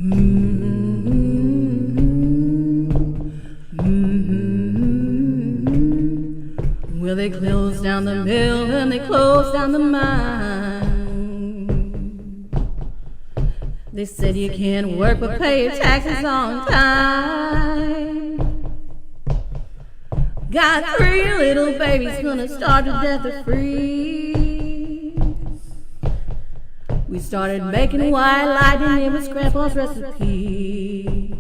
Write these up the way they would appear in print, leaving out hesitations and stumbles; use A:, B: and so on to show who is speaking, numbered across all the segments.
A: Well, they closed down the mill and they closed down the mine. They said you can't work but pay your taxes on time. Got 3 little babies gonna starve to death or freeze. We started making white lightning, it was Grandpa's recipe.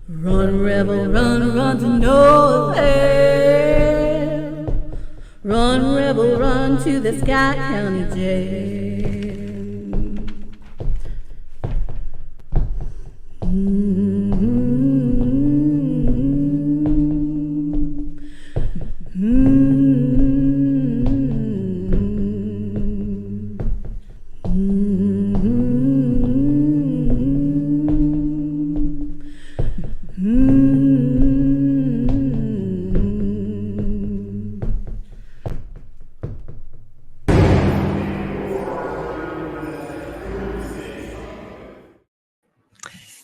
A: Run, rebel, run, run to no avail. Run, rebel, run to the Scott County Jail.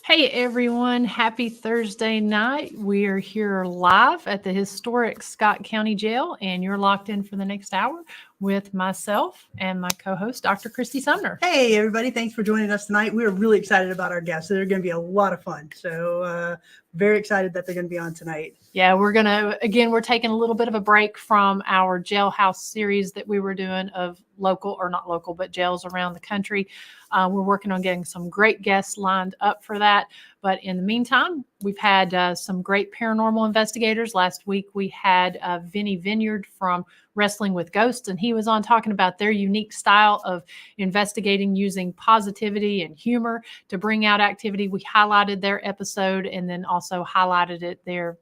B: Hey everyone, happy Thursday night. We are here live at the historic Scott County Jail, and you're locked in for the next hour with myself and my co-host, Dr. Christy Sumner.
C: Hey everybody, thanks for joining us tonight. We're really excited about our guests. They're going to be a lot of fun. So very excited that they're going to be on tonight.
B: Yeah, we're taking a little bit of a break from our Jailhouse series that we were doing of local, or not local, but jails around the country. We're working on getting some great guests lined up for that. But in the meantime, we've had some great paranormal investigators. Last week, we had Vinny Vineyard from Wrestling with Ghosts, and he was on talking about their unique style of investigating using positivity and humor to bring out activity. We highlighted their episode and then also highlighted it there.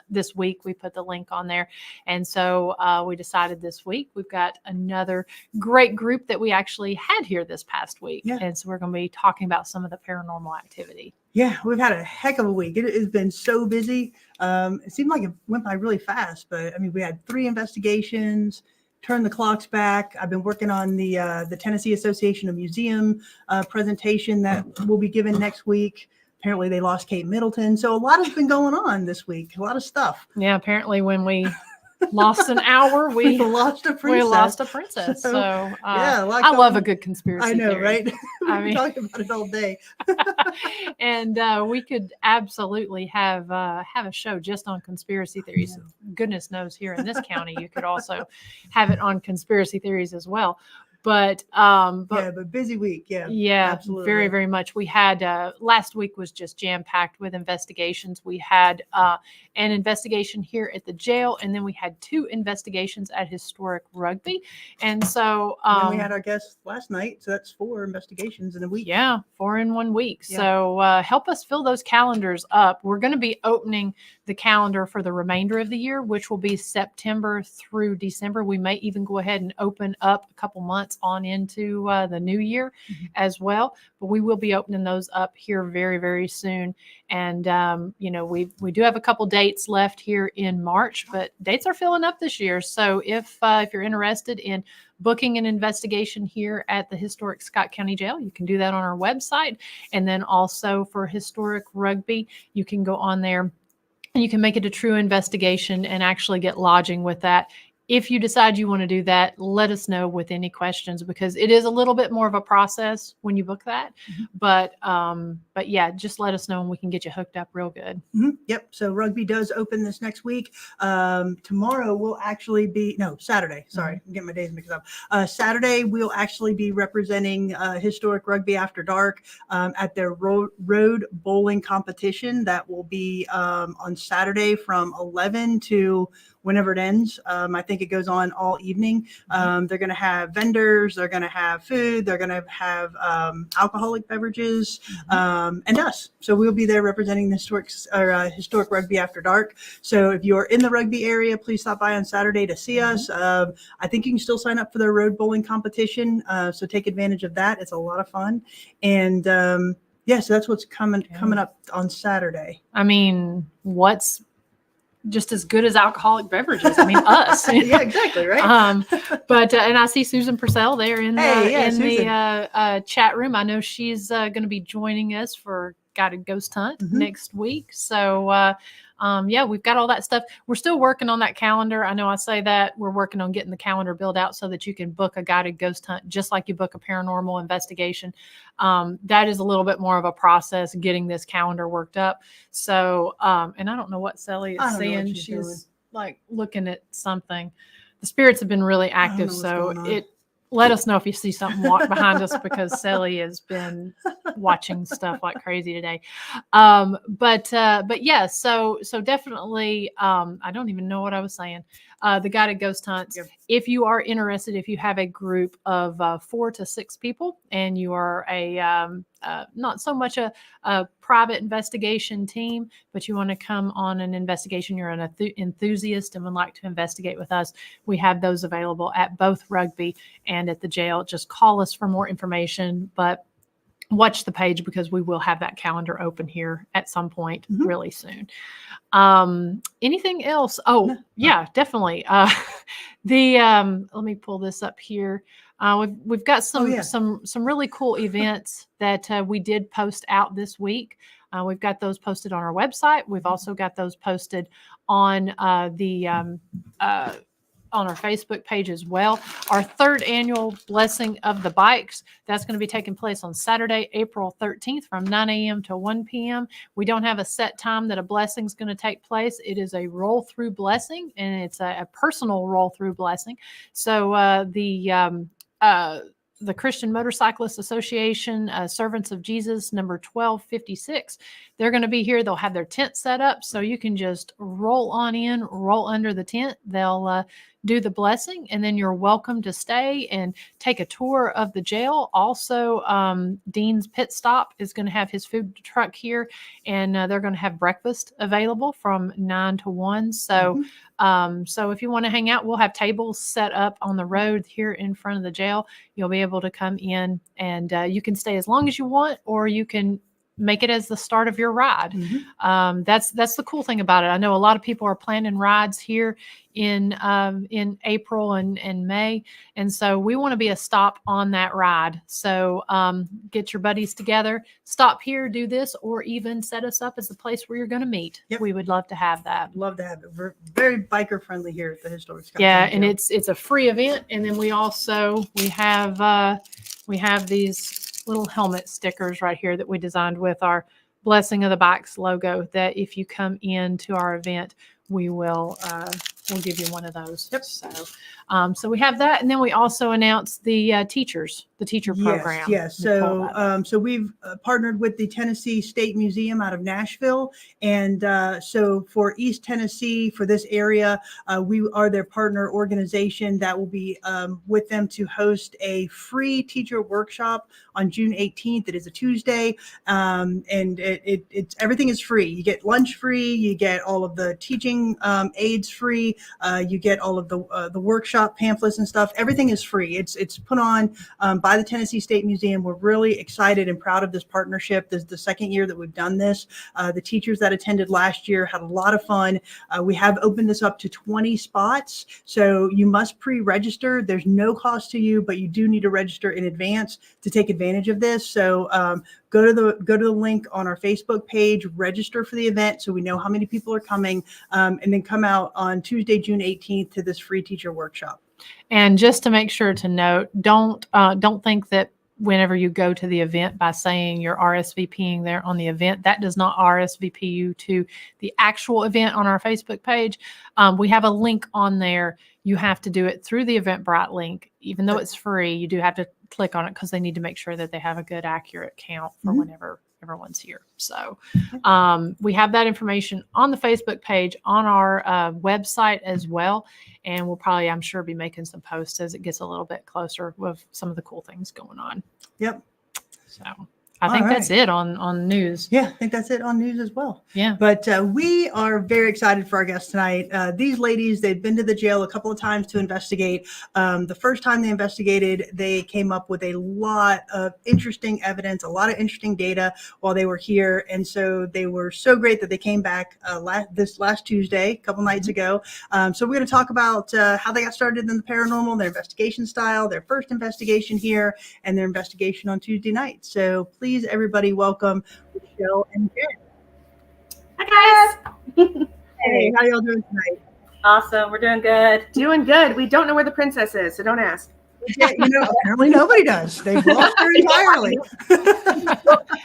B: This week we put the link on there, and so we decided this week we've got another great group that we actually had here this past week.
C: Yeah.
B: And so we're going to be talking about some of the paranormal activity.
C: Yeah, we've had a heck of a week. It has been so busy. It seemed like it went by really fast, but I mean, we had 3 investigations, turned the clocks back. I've been working on the Tennessee Association of Museum presentation that will be given next week. Apparently they lost Kate Middleton. So a lot has been going on this week. A lot of stuff.
B: Yeah, apparently when we lost an hour, we
C: lost a princess.
B: We lost a princess. So
C: yeah,
B: I love a good conspiracy
C: I know,
B: theory.
C: right? We've been talking about it all day.
B: And we could absolutely have a show just on conspiracy theories. Goodness knows here in this county, you could also have it on conspiracy theories as well. But
C: busy week.
B: Yeah, absolutely. Very, very much. We had last week was just jam-packed with investigations. We had an investigation here at the jail, and then we had 2 investigations at historic rugby. And so
C: we had our guest last night, so that's 4 investigations in a week.
B: Yeah, 4 in 1 week.
C: Yeah.
B: So help us fill those calendars up. We're going to be opening the calendar for the remainder of the year, which will be September through December. We may even go ahead and open up a couple months on into the new year as well, but we will be opening those up here very, very soon. And we do have a couple dates left here in March, but dates are filling up this year. So if you're interested in booking an investigation here at the historic Scott County Jail, you can do that on our website. And then also for historic rugby, you can go on there and you can make it a true investigation and actually get lodging with that. If you decide you want to do that, let us know with any questions, because it is a little bit more of a process when you book that. But yeah, just let us know and we can get you hooked up real good.
C: Yep. So rugby does open this next week. Tomorrow will actually be Saturday. Sorry, I'm getting my days mixed up. Saturday we'll actually be representing historic rugby after dark at their road bowling competition that will be on Saturday from 11 to whenever it ends. I think it goes on all evening. They're going to have vendors, they're going to have food, they're going to have alcoholic beverages, and us. So we'll be there representing the historic rugby after dark. So if you're in the rugby area, please stop by on Saturday to see us. I think you can still sign up for their road bowling competition. So take advantage of that. It's a lot of fun. And so that's what's coming up on Saturday.
B: I mean, what's just as good as alcoholic beverages. I mean, us.
C: Yeah, exactly, right?
B: But and I see Susan Purcell there in
C: Susan.
B: the chat room. I know she's going to be joining us for Guided Ghost Hunt next week. So yeah, we've got all that stuff. We're still working on that calendar. I know I say that we're working on getting the calendar built out so that you can book a guided ghost hunt just like you book a paranormal investigation. That is a little bit more of a process getting this calendar worked up. So and I don't know what Sally is saying. She's like looking at something. The spirits have been really active, so let us know if you see something walk behind us, because Sally has been watching stuff like crazy today. But yeah, so definitely, I don't even know what I was saying. The guided ghost hunts. Yep. If you are interested, if you have a group of 4 to 6 people and you are a not so much a private investigation team, but you want to come on an investigation, you're an enthusiast and would like to investigate with us, we have those available at both Rugby and at the jail. Just call us for more information, but watch the page because we will have that calendar open here at some point really soon. Anything else? Oh, yeah, definitely. Let me pull this up here. We've got some really cool events that we did post out this week. We've got those posted on our website. We've also got those posted on on our Facebook page as well. Our 3rd annual Blessing of the Bikes, that's going to be taking place on Saturday, April 13th from 9 a.m. to 1 p.m. We don't have a set time that a blessing is going to take place. It is a roll-through blessing, and it's a personal roll-through blessing. So the Christian Motorcyclist Association, Servants of Jesus, number 1256. They're going to be here. They'll have their tent set up, so you can just roll on in, roll under the tent. They'll do the blessing, and then you're welcome to stay and take a tour of the jail. Also, Dean's Pit Stop is going to have his food truck here, and they're going to have breakfast available from 9 to 1. So, so if you want to hang out, we'll have tables set up on the road here in front of the jail. You'll be able to come in, and you can stay as long as you want, or you can make it as the start of your ride. That's the cool thing about it. I know a lot of people are planning rides here in April and May, and so we want to be a stop on that ride. So get your buddies together, stop here, do this, or even set us up as the place where you're going to meet. We would love to have that.
C: Love to have it. We're very biker friendly here at the Historic Scottsdale.
B: Yeah, and it's a free event, and then we have these little helmet stickers right here that we designed with our Blessing of the Bikes logo, that if you come into our event, we'll give you one of those. So we have that, and then we also announced the teacher program.
C: Yes. So we've partnered with the Tennessee State Museum out of Nashville, and so for East Tennessee, for this area, we are their partner organization that will be with them to host a free teacher workshop on June 18th. It is a Tuesday, and it's everything is free. You get lunch free, you get all of the teaching aids free, you get all of the workshop pamphlets and stuff. Everything is free. It's put on by the Tennessee State Museum. We're really excited and proud of this partnership. This is the 2nd year that we've done this. The teachers that attended last year had a lot of fun. We have opened this up to 20 spots, so you must pre-register. There's no cost to you, but you do need to register in advance to take advantage of this. So go to the link on our Facebook page, register for the event so we know how many people are coming, and then come out on Tuesday, June 18th to this free teacher workshop.
B: And just to make sure to note, don't think that whenever you go to the event by saying you're RSVPing there on the event, that does not RSVP you to the actual event on our Facebook page. We have a link on there. You have to do it through the Eventbrite link. Even though it's free, you do have to click on it because they need to make sure that they have a good, accurate count for whenever everyone's here. So we have that information on the Facebook page, on our website as well. And we'll probably, I'm sure, be making some posts as it gets a little bit closer with some of the cool things going on.
C: Yep.
B: So, I think
C: All
B: that's
C: right.
B: it on news.
C: Yeah, I think that's it on news as well.
B: Yeah.
C: But we are very excited for our guests tonight. These ladies, they've been to the jail a couple of times to investigate. The first time they investigated, they came up with a lot of interesting evidence, a lot of interesting data while they were here. And so they were so great that they came back this last Tuesday, a couple nights ago. So we're going to talk about how they got started in the paranormal, their investigation style, their first investigation here, and their investigation on Tuesday night. So please, everybody, welcome Richelle and Jen.
D: Hi guys.
C: Hey, how y'all doing tonight?
D: Awesome. We're doing good.
E: Doing good. We don't know where the princess is, so don't ask.
C: Yeah, apparently nobody does. They've lost her entirely.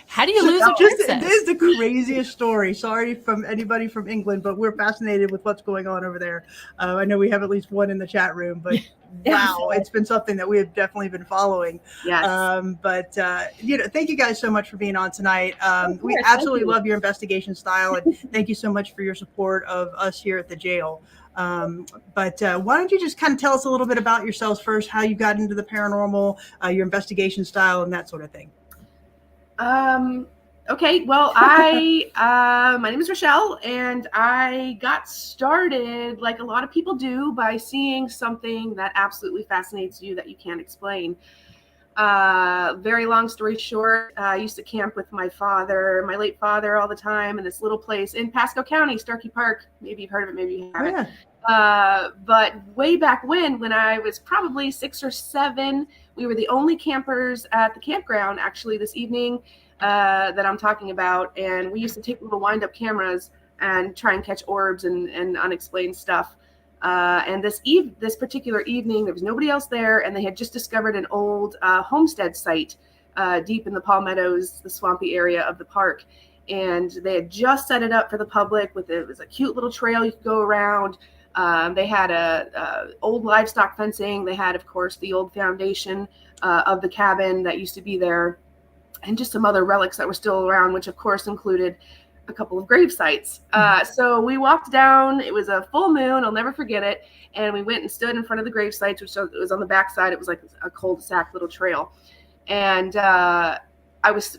B: How do you lose a
C: This
B: princess?
C: is the craziest story. Sorry from anybody from England, but we're fascinated with what's going on over there. I know we have at least one in the chat room, but wow, it's been something that we have definitely been following.
E: Yes.
C: Thank you guys so much for being on tonight. We
D: course,
C: absolutely
D: thank you.
C: love your investigation style, and thank you so much for your support of us here at the jail. Why don't you just kind of tell us a little bit about yourselves first, how you got into the paranormal, your investigation style, and that sort of thing.
E: Okay. Well, I my name is Richelle, and I got started like a lot of people do by seeing something that absolutely fascinates you that you can't explain. Very long story short, I used to camp with my late father, all the time in this little place in Pasco County, Starkey Park. Maybe you've heard of it, maybe you haven't.
C: Yeah.
E: But way back when I was probably 6 or 7, we were the only campers at the campground, actually, this evening that I'm talking about. And we used to take little wind-up cameras and try and catch orbs and unexplained stuff. And this particular evening, there was nobody else there, and they had just discovered an old homestead site deep in the Palmettos, the swampy area of the park. And they had just set it up for the public it was a cute little trail you could go around. They had a old livestock fencing. They had, of course, the old foundation of the cabin that used to be there, and just some other relics that were still around, which of course included a couple of grave sites. So we walked down. It was a full moon. I'll never forget it. And we went and stood in front of the grave sites, which was on the backside. It was like a cul-de-sac little trail. And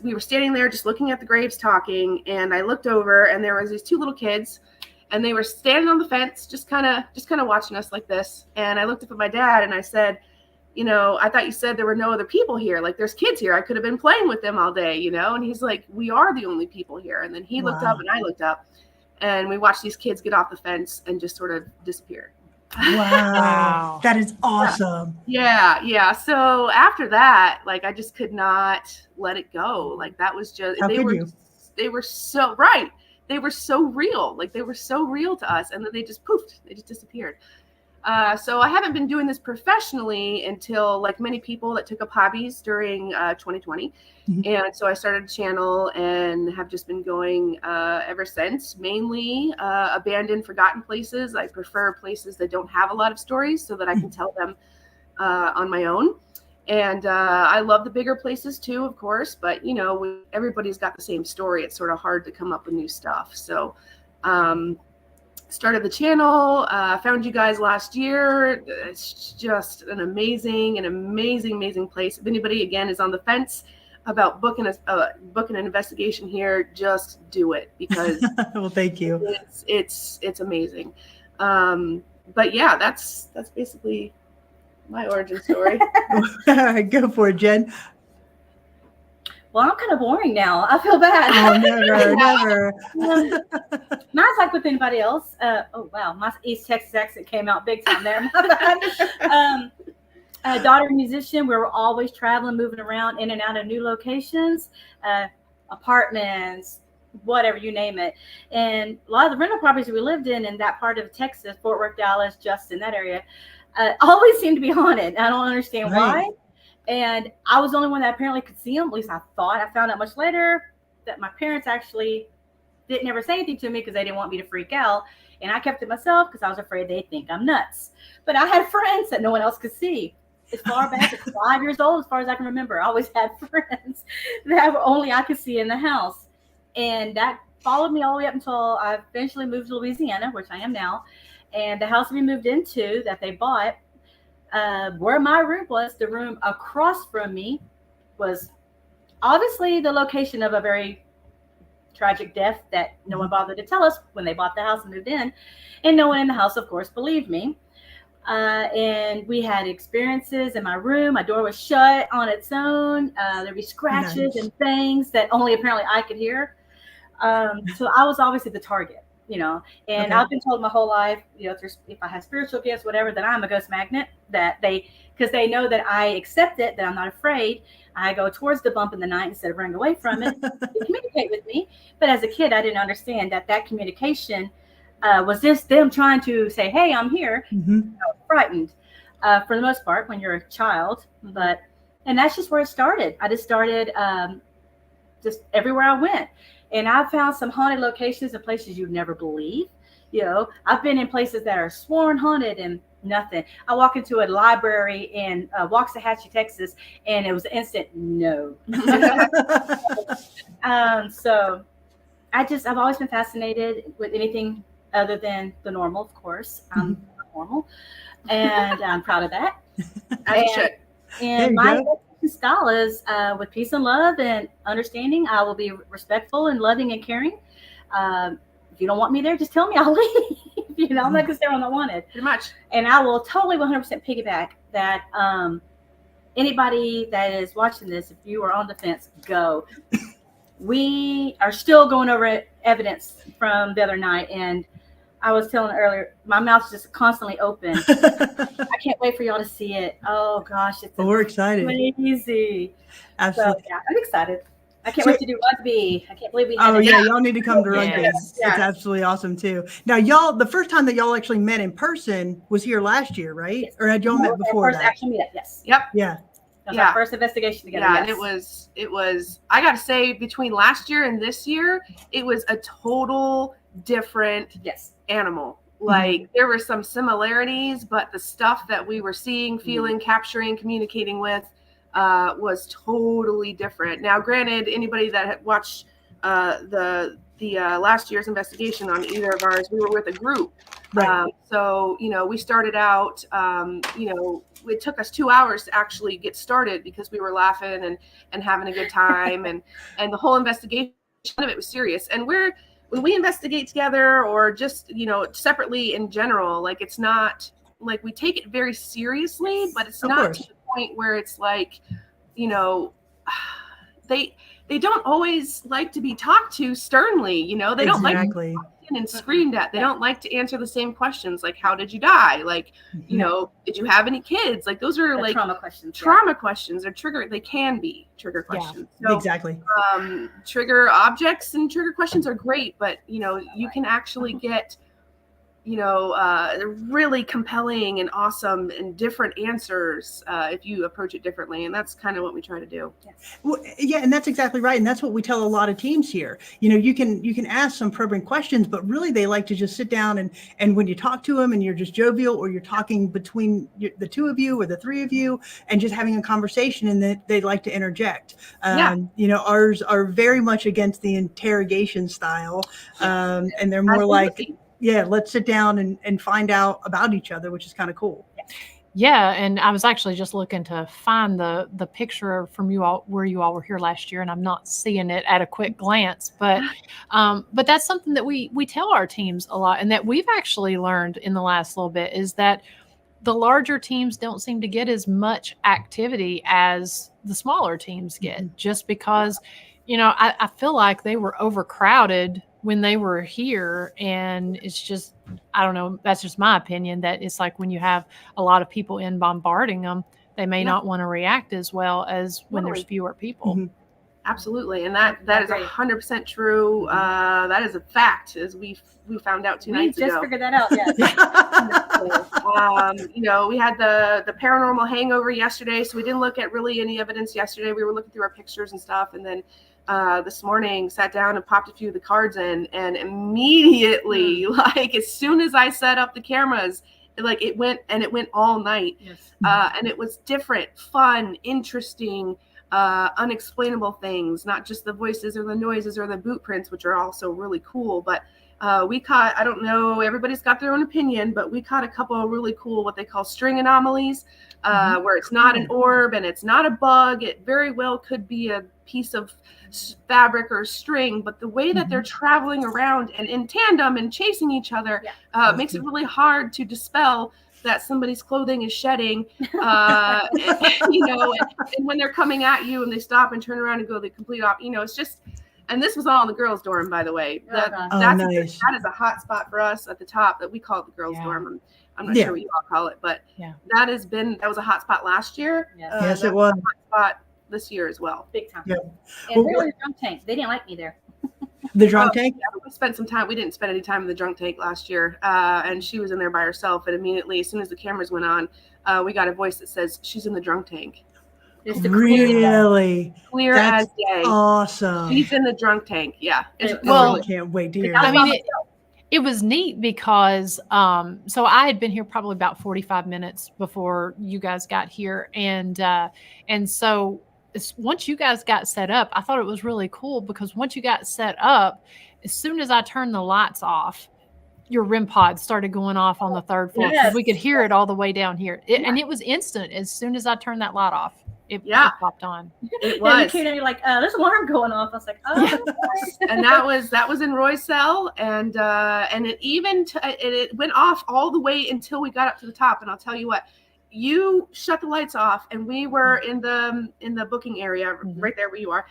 E: we were standing there just looking at the graves talking. And I looked over, and there was these 2 little kids, and they were standing on the fence, just kind of watching us like this. And I looked up at my dad and I said, I thought you said there were no other people here. Like, there's kids here. I could have been playing with them all day, And he's like, we are the only people here. And then he looked up and I looked up, and we watched these kids get off the fence and just sort of disappear.
C: Wow. That is awesome.
E: Yeah. So after that, like, I just could not let it go. Like, that was just, they were so right. They were so real. Like, they were so real to us. And then they just poofed. They just disappeared. So I haven't been doing this professionally until, like many people, that took up hobbies during 2020. Mm-hmm. And so I started a channel and have just been going ever since, mainly abandoned, forgotten places. I prefer places that don't have a lot of stories so that I can tell them on my own. And I love the bigger places too, of course, but everybody's got the same story. It's sort of hard to come up with new stuff. So started the channel, found you guys last year. It's just an amazing place. If anybody, again, is on the fence about booking an investigation here, just do it, because
C: well, thank you.
E: It's amazing. But yeah, that's basically my origin story.
C: All right, go for it, Jen.
D: Well, I'm kind of boring now. I feel bad.
C: Oh, never.
D: Mine's like with anybody else. Oh, wow. My East Texas accent came out big time there. Daughter musician. We were always traveling, moving around in and out of new locations, apartments, whatever, you name it. And a lot of the rental properties we lived in that part of Texas, Fort Worth, Dallas, Justin, that area, always seemed to be haunted. I don't understand why. And I was the only one that apparently could see them. At least I thought. I found out much later that my parents actually didn't ever say anything to me because they didn't want me to freak out. And I kept it myself because I was afraid they'd think I'm nuts. But I had friends that no one else could see. As far back as 5 years old, as far as I can remember, I always had friends that only I could see in the house. And that followed me all the way up until I eventually moved to Louisiana, which I am now. And the house we moved into that they bought, where my room was, the room across from me was obviously the location of a very tragic death that no one bothered to tell us when they bought the house and moved in. And no one in the house, of course, believed me. And we had experiences in my room. My door was shut on its own. There'd be scratches and things that only apparently I could hear. So I was obviously the target, and I've been told my whole life, if I have spiritual gifts, whatever, that I'm a ghost magnet, because they know that I accept it, that I'm not afraid. I go towards the bump in the night instead of running away from it. They communicate with me. But as a kid, I didn't understand that communication was just them trying to say, hey, I'm here.
C: Mm-hmm.
D: I was frightened for the most part when you're a child. And that's just where it started. I just started just everywhere I went. And I've found some haunted locations and places you'd never believe. I've been in places that are sworn haunted and nothing. I walk into a library in Waxahachie, Texas, and it was instant no. So I've always been fascinated with anything other than the normal, of course. I'm normal, and I'm proud of that.
E: As you should.
D: And my style is with peace and love and understanding. I will be respectful and loving and caring. If you don't want me there, just tell me, I'll leave. I'm not going to stay on the wanted.
E: Pretty much.
D: And I will totally 100% piggyback that anybody that is watching this, if you are on the fence, go. We are still going over evidence from the other night, and I was telling earlier, my mouth's just constantly open. I can't wait for y'all to see it. Oh gosh,
C: we're excited.
D: Crazy.
C: Absolutely.
D: So, yeah, I'm excited. I can't wait to do rugby. I can't believe we had
C: y'all need to come to rugby.
E: Yes.
C: It's absolutely awesome too. Now, y'all, the first time that y'all actually met in person was here last year, right?
D: Yes.
C: Or had y'all met before
D: first
C: that?
D: actual meetup, yes.
E: Yep.
C: Yeah.
D: That was our first investigation together.
E: Yeah,
D: yes.
E: and it was, I got to say, between last year and this year, it was a total different animal. Like there were some similarities, but the stuff that we were seeing, feeling, capturing, communicating with was totally different. Now, granted, anybody that had watched the last year's investigation on either of ours, we were with a group.
C: Right.
E: So, we started out, it took us 2 hours to actually get started because we were laughing and having a good time. and the whole investigation of it was serious. And when we investigate together or just, separately in general, like it's not like we take it very seriously, but it's not to the point where it's like, they don't always like to be talked to sternly, they don't like to be talked in and screamed at. They don't like to answer the same questions, like how did you die? Like, did you have any kids? Like those are like trauma questions or they can be trigger questions.
C: Yeah, so, exactly.
E: Trigger objects and trigger questions are great, but you can actually get really compelling and awesome and different answers if you approach it differently. And that's kind of what we try to do.
C: Well, yeah, and that's exactly right. And that's what we tell a lot of teams here. You can ask some probing questions, but really they like to just sit down and when you talk to them and you're just jovial or you're talking between the two of you or the three of you and just having a conversation, and that they like to interject. Ours are very much against the interrogation style. And they're more like, let's sit down and find out about each other, which is kind of cool.
B: Yeah, and I was actually just looking to find the picture from you all where you all were here last year, and I'm not seeing it at a quick glance. But that's something that we tell our teams a lot, and that we've actually learned in the last little bit is that the larger teams don't seem to get as much activity as the smaller teams get, just because, I feel like they were overcrowded when they were here, and it's just, I don't know, that's just my opinion, that it's like when you have a lot of people in bombarding them, they may not want to react as well as when there's fewer people.
E: Absolutely. And that is 100% true. That is a fact, as we found out 2 nights ago.
D: We just figured that out.
E: We had the paranormal hangover yesterday, so we didn't look at really any evidence yesterday. We were looking through our pictures and stuff, and then this morning sat down and popped a few of the cards in, and immediately, like as soon as I set up the cameras, it went all night. And it was different, fun, interesting, unexplainable things, not just the voices or the noises or the boot prints, which are also really cool, but We caught, I don't know, everybody's got their own opinion, but we caught a couple of really cool, what they call string anomalies, where it's not an orb and it's not a bug. It very well could be a piece of fabric or string, but the way that they're traveling around and in tandem and chasing each other makes it really hard to dispel that somebody's clothing is shedding, you know, and when they're coming at you and they stop and turn around and go the complete opposite, you know, it's just. And this was all in the girls' dorm, by the way.
C: Nice.
E: That is a hot spot for us at the top that we call it the girls' dorm. I'm not sure what you all call it, but that was a hot spot last year.
C: Yes, it was.
E: A hot spot this year as well.
D: Big time.
C: Yep.
D: And really the drunk tank. They didn't like me there.
C: The drunk tank?
E: Yeah, we spent some time. We didn't spend any time in the drunk tank last year. And she was in there by herself. And immediately, as soon as the cameras went on, we got a voice that says, she's in the drunk tank.
C: Really?
E: Clear
C: That's
E: as day.
C: Awesome.
E: She's in the drunk tank. Yeah.
C: Well, I can't wait to hear
B: I
C: that.
B: mean, it was neat because so I had been here probably about 45 minutes before you guys got here, and so once you guys got set up, I thought it was really cool because once you got set up, as soon as I turned the lights off, your REM pod started going off on the third floor.
D: Yes.
B: We could hear it all the way down here, and it was instant. As soon as I turned that light off, it popped on.
E: It
D: And you
E: was.
D: came in, you're like, there's an alarm going off. I was like, oh.
E: And that was in Roy's cell, and it even it went off all the way until we got up to the top. And I'll tell you what, you shut the lights off, and we were in the booking area right there where you are,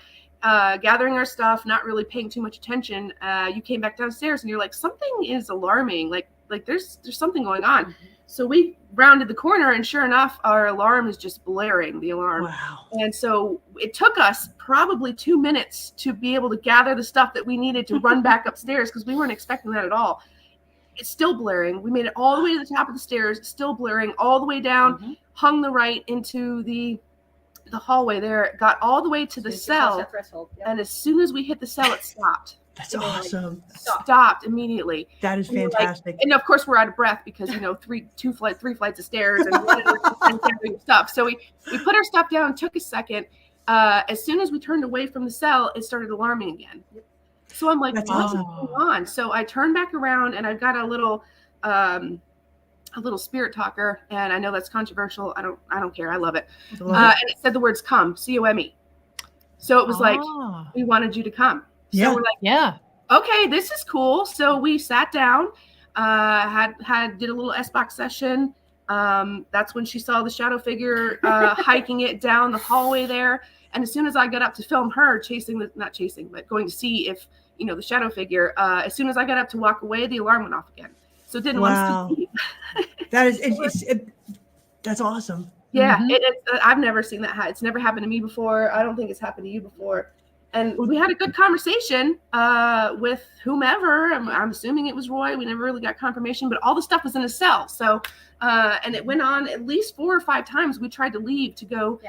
E: gathering our stuff, not really paying too much attention. You came back downstairs, and you're like, something is alarming, like there's something going on. So we rounded the corner, and sure enough, our alarm is just blaring, the alarm.
C: Wow.
E: And so it took us probably 2 minutes to be able to gather the stuff that we needed to run back upstairs because we weren't expecting that at all. It's still blaring. We made it all the way to the top of the stairs, still blaring, all the way down, hung the right into the hallway there, got all the way to the cell. And as soon as we hit the cell, it stopped.
C: That's awesome.
E: Stopped immediately.
C: That is fantastic.
E: And of course, we're out of breath because, you know, three flights of stairs and stuff. So we put our stuff down, took a second. As soon as we turned away from the cell, it started alarming again. So I'm like, what's going on? So I turned back around, and I've got a little spirit talker, and I know that's controversial. I don't care. I love it. And it said the words "come," C-O-M-E. So it was like, we wanted you to come. So we're like, okay, this is cool. So we sat down, did a little S-Box session. That's when she saw the shadow figure hiking it down the hallway there. And as soon as I got up to film her going to see if, you know, the shadow figure, as soon as I got up to walk away, the alarm went off again. So it didn't want us to leave.
C: That is, that's awesome.
E: Yeah, I've never seen that. It's never happened to me before. I don't think it's happened to you before. And we had a good conversation with whomever. I'm assuming it was Roy. We never really got confirmation, but all the stuff was in a cell. So, and it went on at least 4 or 5 times. We tried to leave to go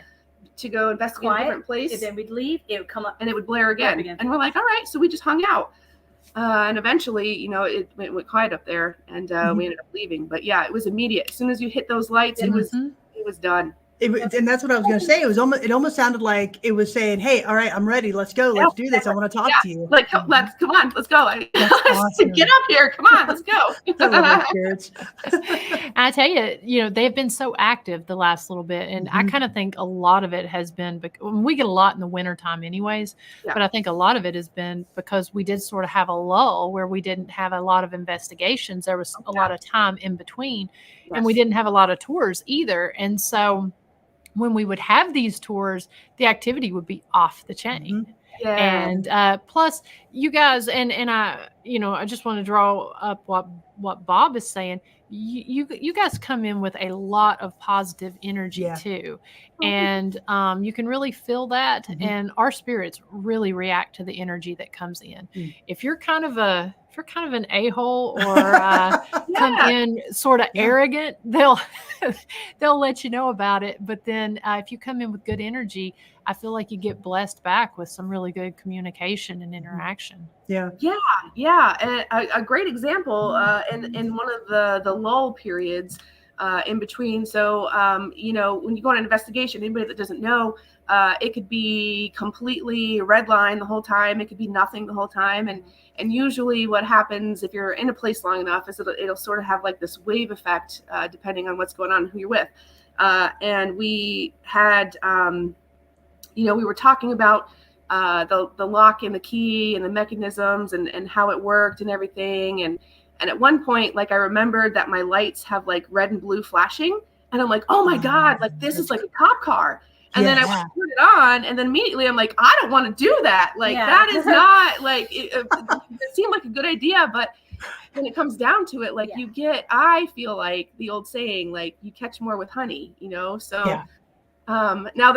E: investigate a different place.
D: And then we'd leave. It would come up.
E: And it would blare again. And we're like, all right. So we just hung out. And eventually, you know, it went quiet up there, and we ended up leaving. But yeah, it was immediate. As soon as you hit those lights, it was done.
C: And that's what I was going to say. It almost sounded like it was saying, "Hey, all right, I'm ready. Let's go. Let's do this. I want to talk to you."
E: Like, come on, let's go.
C: Awesome.
E: Get up here. Come on, let's go.
C: I love spirits.
B: I tell you, you know, they've been so active the last little bit. And I kind of think a lot of it has been, we get a lot in the wintertime anyways, but I think a lot of it has been because we did sort of have a lull where we didn't have a lot of investigations. There was a lot of time in between, and we didn't have a lot of tours either. And so when we would have these tours, the activity would be off the chain.
E: Yeah.
B: And plus you guys, and I, you know, I just want to draw up what Bob is saying. You guys come in with a lot of positive energy too. And you can really feel that. And our spirits really react to the energy that comes in. If you're kind of an a-hole or come in sort of arrogant, they'll let you know about it. But then if you come in with good energy, I feel like you get blessed back with some really good communication and interaction.
E: Yeah. And a great example in one of the lull periods, in between. So, you know, when you go on an investigation, anybody that doesn't know, it could be completely red line the whole time. It could be nothing the whole time. And usually what happens if you're in a place long enough is it'll sort of have like this wave effect, depending on what's going on and who you're with. And we had, you know, we were talking about the lock and the key and the mechanisms and how it worked and everything. And at one point, like I remembered that my lights have like red and blue flashing. And I'm like, oh my God, like this is like a cop car. And then I went to turn it on, and then immediately I'm like, I don't want to do that. Like that is not like, it seemed like a good idea, but when it comes down to it, like I feel like the old saying, like you catch more with honey, you know? So now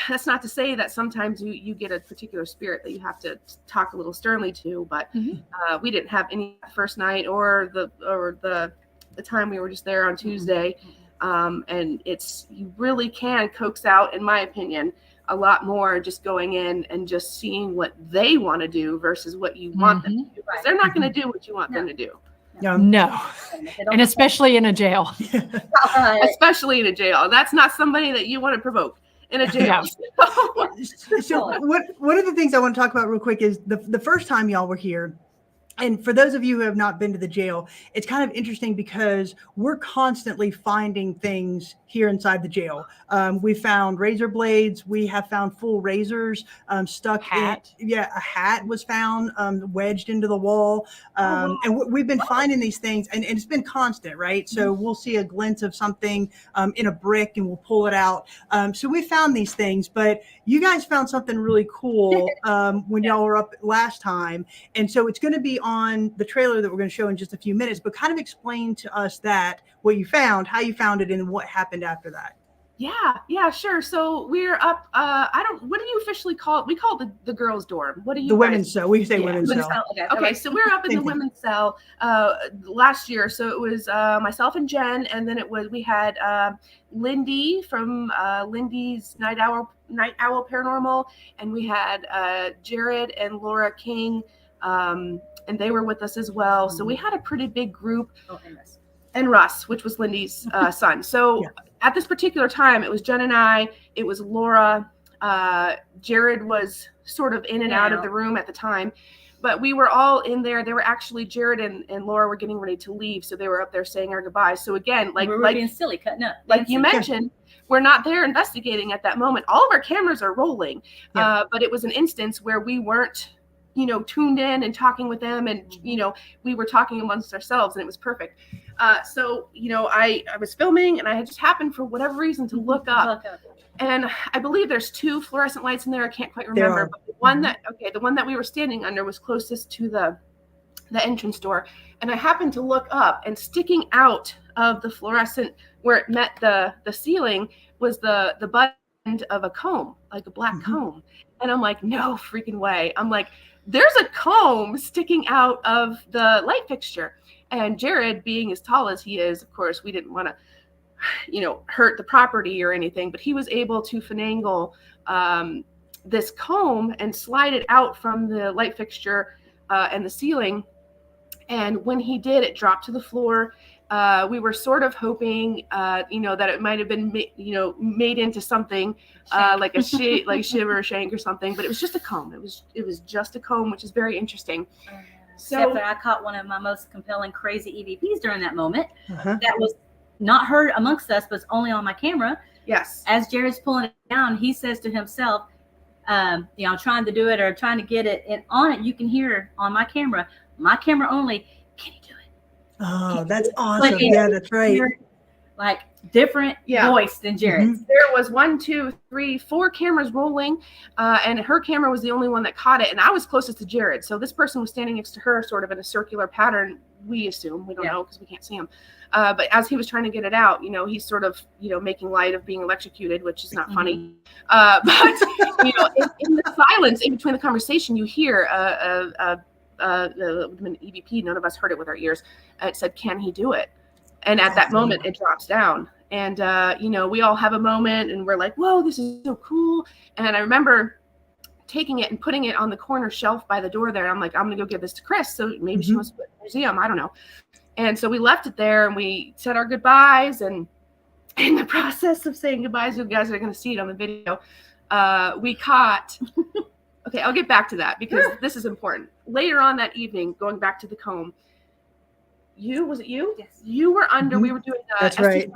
E: that's not to say that sometimes you get a particular spirit that you have to talk a little sternly to, but we didn't have any first night or the time we were just there on Tuesday. And you really can coax out, in my opinion, a lot more just going in and just seeing what they want to do versus what you want them to do. Because they're not going to do what you want them to do.
B: No. And especially in a jail.
E: Especially in a jail. That's not somebody that you want to provoke in a jail.
C: So one of the things I want to talk about real quick is the first time y'all were here. And for those of you who have not been to the jail, it's kind of interesting because we're constantly finding things here inside the jail. We found razor blades. We have found full razors stuck in. A hat was found wedged into the wall. And we've been finding these things, and it's been constant, right? So we'll see a glint of something in a brick, and we'll pull it out. So we found these things, but you guys found something really cool when y'all were up last time. And so it's going to be on the trailer that we're going to show in just a few minutes, but kind of explain to us what you found, how you found it, and what happened after that.
E: Yeah, sure. So we're up, what do you officially call it? We call it the girls' dorm. What do you
C: The women's cell. We say women's cell.
E: Okay, so we're up in the women's cell last year. So it was myself and Jen, and then we had Lindy from Lindy's Night Owl Paranormal, and we had Jared and Laura King, and they were with us as well. So we had a pretty big group. And Russ, which was Lindy's son. So at this particular time, it was Jen and I, it was Laura. Jared was sort of in and out of the room at the time, but we were all in there. They were actually, Jared and Laura were getting ready to leave. So they were up there saying our goodbyes. So again, like
D: being silly, cutting up.
E: Like you mentioned, we're not there investigating at that moment. All of our cameras are rolling, but it was an instance where we weren't, tuned in and talking with them, and we were talking amongst ourselves, and it was perfect. So I was filming, and I had just happened for whatever reason to look up, and I believe there's 2 fluorescent lights in there. I can't quite remember, but the one that we were standing under was closest to the entrance door, and I happened to look up, and sticking out of the fluorescent where it met the ceiling was the butt end of a comb, like a black comb. And I'm like, no freaking way. I'm like, there's a comb sticking out of the light fixture. And Jared, being as tall as he is, of course, we didn't want to, hurt the property or anything, but he was able to finagle this comb and slide it out from the light fixture and the ceiling. And when he did, it dropped to the floor. We were sort of hoping, that it might have been, made into something like a shiver or shank or something, but it was just a comb. It was just a comb, which is very interesting.
D: Except that I caught one of my most compelling, crazy EVPs during that moment. That was not heard amongst us, but it's only on my camera.
E: Yes.
D: As Jared's pulling it down, he says to himself, trying to do it or trying to get it, and on it, you can hear on my camera only, can you do it?
C: Oh, that's awesome. Yeah, that's right.
D: Like different voice than Jared's.
E: There was 1, 2, 3, 4 cameras rolling, and her camera was the only one that caught it. And I was closest to Jared. So this person was standing next to her sort of in a circular pattern. We assume, we don't know because we can't see him. But as he was trying to get it out, he's sort of, making light of being electrocuted, which is not funny. But, in the silence in between the conversation, you hear an EVP. None of us heard it with our ears. It said, "Can he do it?" And at that moment, it drops down. And, we all have a moment, and we're like, whoa, this is so cool. And I remember taking it and putting it on the corner shelf by the door there. I'm like, I'm going to go give this to Chris. So maybe she wants to put it in the museum. I don't know. And so we left it there and we said our goodbyes. And in the process of saying goodbyes, you guys are going to see it on the video, we caught, okay, I'll get back to that because this is important. Later on that evening, going back to the comb, was it you? Yes. You were under, we were doing
C: That's right.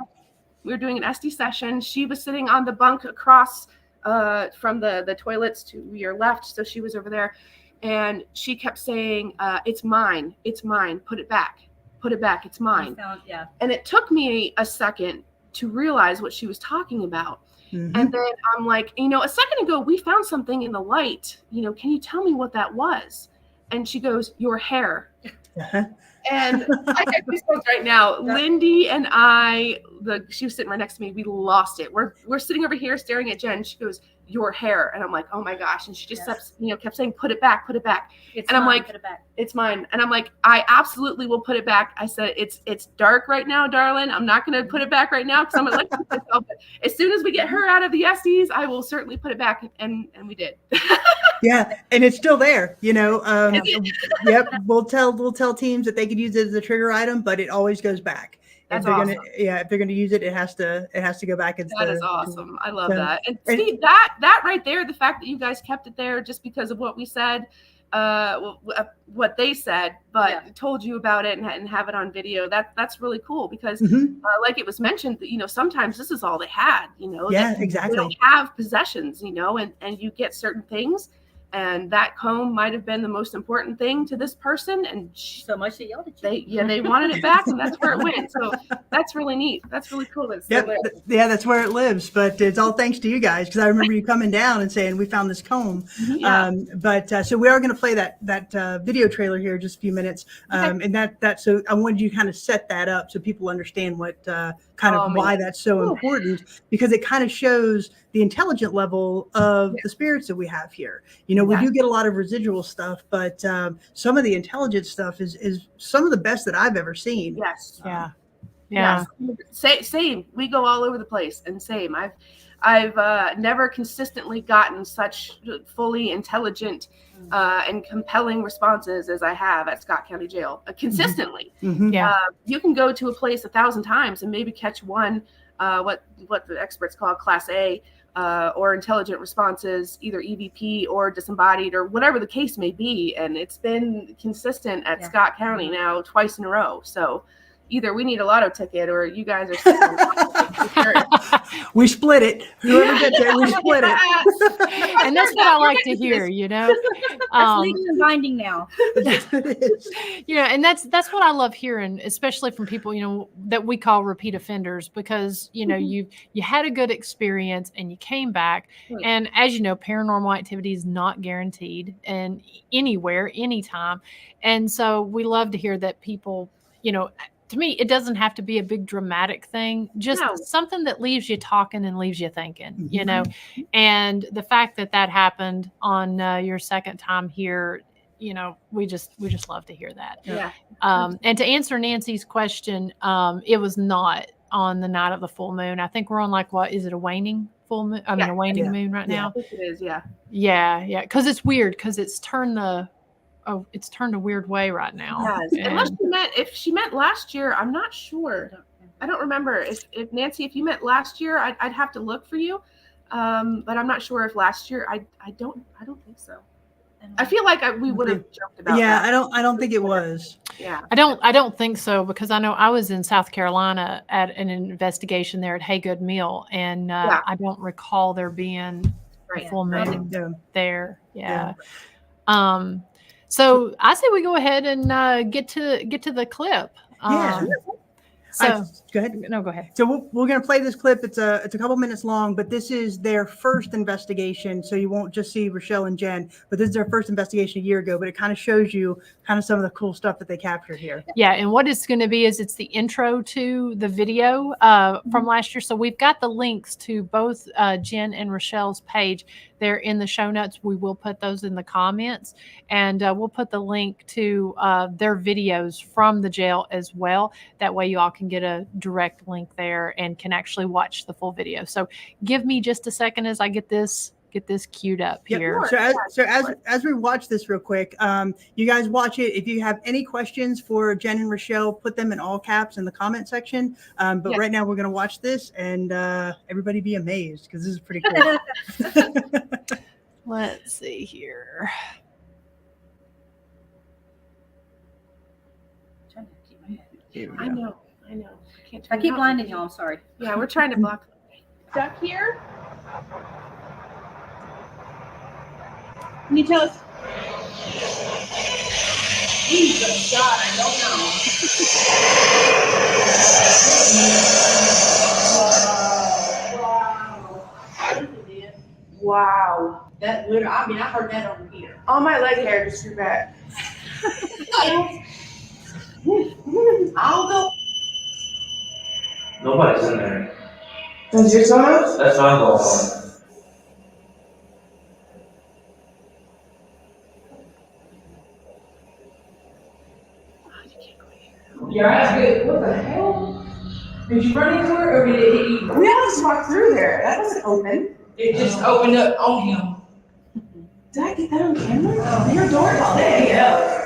E: We were doing an SD session. She was sitting on the bunk across from the toilets to your left. So she was over there. And she kept saying, it's mine. It's mine. Put it back. Put it back. It's mine.
D: Yeah.
E: And it took me a second to realize what she was talking about.
C: Mm-hmm.
E: And then I'm like, a second ago, we found something in the light. Can you tell me what that was? And she goes, your hair.
C: Uh-huh.
E: And I got goosebumps right now. Lindy and I, she was sitting right next to me. We lost it. We're sitting over here staring at Jen. She goes, your hair. And I'm like, oh my gosh. And she just kept saying, put it back, put it back. I'm like,
D: put it back.
E: It's mine. And I'm like, I absolutely will put it back. I said, it's dark right now, darling. I'm not going to put it back right now because I'm going to let myself. But as soon as we get her out of the SDs, I will certainly put it back. And we did.
C: Yeah, and it's still there. Yep. We'll tell teams that they could use it as a trigger item, but it always goes back.
E: That's
C: awesome.
E: If
C: they're gonna use it, it has to go back.
E: That is awesome. I love that. And Steve, that right there, the fact that you guys kept it there just because of what we said, what they said, but told you about it and have it on video. That's really cool because, like it was mentioned, that sometimes this is all they had.
C: Exactly.
E: They don't have possessions, and you get certain things. And that comb might have been the most important thing to this person, and
D: so much they yelled at you.
E: They wanted it back, and that's where it went. So that's really neat. That's really cool.
C: That's where it lives. But it's all thanks to you guys because I remember you coming down and saying we found this comb. So we are going to play that video trailer here in just a few minutes, and so I wanted you to kind of set that up so people understand what why that's so important because it kind of shows the intelligent level of the spirits that we have here. We do get a lot of residual stuff, but some of the intelligent stuff is some of the best that I've ever seen.
E: Yes.
B: Yeah.
E: Same. We go all over the place, and same. I've never consistently gotten such fully intelligent and compelling responses as I have at Scott County Jail consistently. You can go to a place 1,000 times and maybe catch one, what the experts call Class A, or intelligent responses, either EVP or disembodied or whatever the case may be. And it's been consistent at Scott County now twice in a row. So either we need a lotto ticket or you guys are
C: we split it. Whoever gets it, we split it.
B: And that's what I like to hear,
D: That's legal and binding now.
B: And that's what I love hearing, especially from people, that we call repeat offenders, because, you had a good experience and you came back. And as you know, paranormal activity is not guaranteed and anywhere, anytime. And so we love to hear that people, to me, it doesn't have to be a big dramatic thing, just something that leaves you talking and leaves you thinking, and the fact that happened on your second time here, we just love to hear that.
E: Yeah.
B: And to answer Nancy's question, it was not on the night of the full moon. I think we're on what is it, a waning full moon? A waning moon right now.
E: I think it is. Yeah.
B: Yeah. Because it's weird because it's turned a weird way right now.
E: Yes. Unless if she meant last year, I'm not sure. I don't remember if Nancy, if you meant last year, I'd have to look for you. But I'm not sure if last year. I don't think so. I feel like we would have joked about.
C: Yeah,
E: that.
C: I don't think it was.
E: Yeah,
B: I don't think so because I know I was in South Carolina at an investigation there at Haygood Mill, and I don't recall there being a full moon there. Yeah. So I say we go ahead and get to the clip. So
C: go ahead.
B: No, go ahead.
C: So we're going to play this clip. It's a couple minutes long, but this is their first investigation. So you won't just see Richelle and Jen, but this is their first investigation a year ago. But it kind of shows you kind of some of the cool stuff that they captured here.
B: Yeah, and what it's going to be is it's the intro to the video from last year. So we've got the links to both Jen and Richelle's page. They're in the show notes. We will put those in the comments, and we'll put the link to their videos from the jail as well. That way you all can get a direct link there and can actually watch the full video. So give me just a second as I get this get this queued up
C: Yep.
B: here.
C: As we watch this real quick, you guys watch it. If you have any questions for Jen and Richelle, put them in all caps in the comment section. But
B: Yes.
C: right now we're going to watch this, and everybody be amazed because this is pretty cool.
B: Let's see here.
D: Trying to keep my head.
B: Here we
E: I
B: go.
E: know. Can't
D: I
E: turn
D: keep
E: it off.
D: blinding y'all. I'm sorry.
E: Yeah, we're trying to block. Stuck here. Can you tell us? Jesus God, I don't know. Wow.
F: That literally, I mean, I heard that over here.
E: All my leg hair just grew back.
F: I'll go.
G: Nobody's in there.
E: Does yours go out?
G: That's my fault.
F: You're asking, what the hell? Did you run into it or did it hit you?
E: We all just walked through there. That wasn't open.
F: It just opened up on him.
E: Did I get that on camera? Your door is all day.
F: Yeah.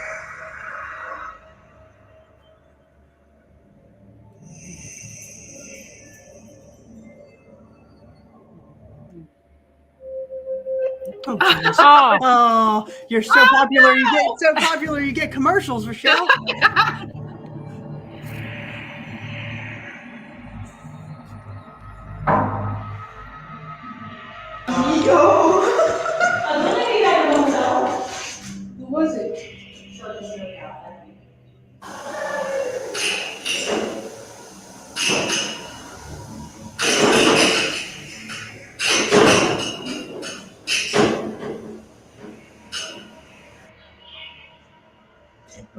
C: Oh, goodness.
B: Oh,
C: Oh, you're so popular. You get so popular. You get commercials, Richelle.
F: Who was it?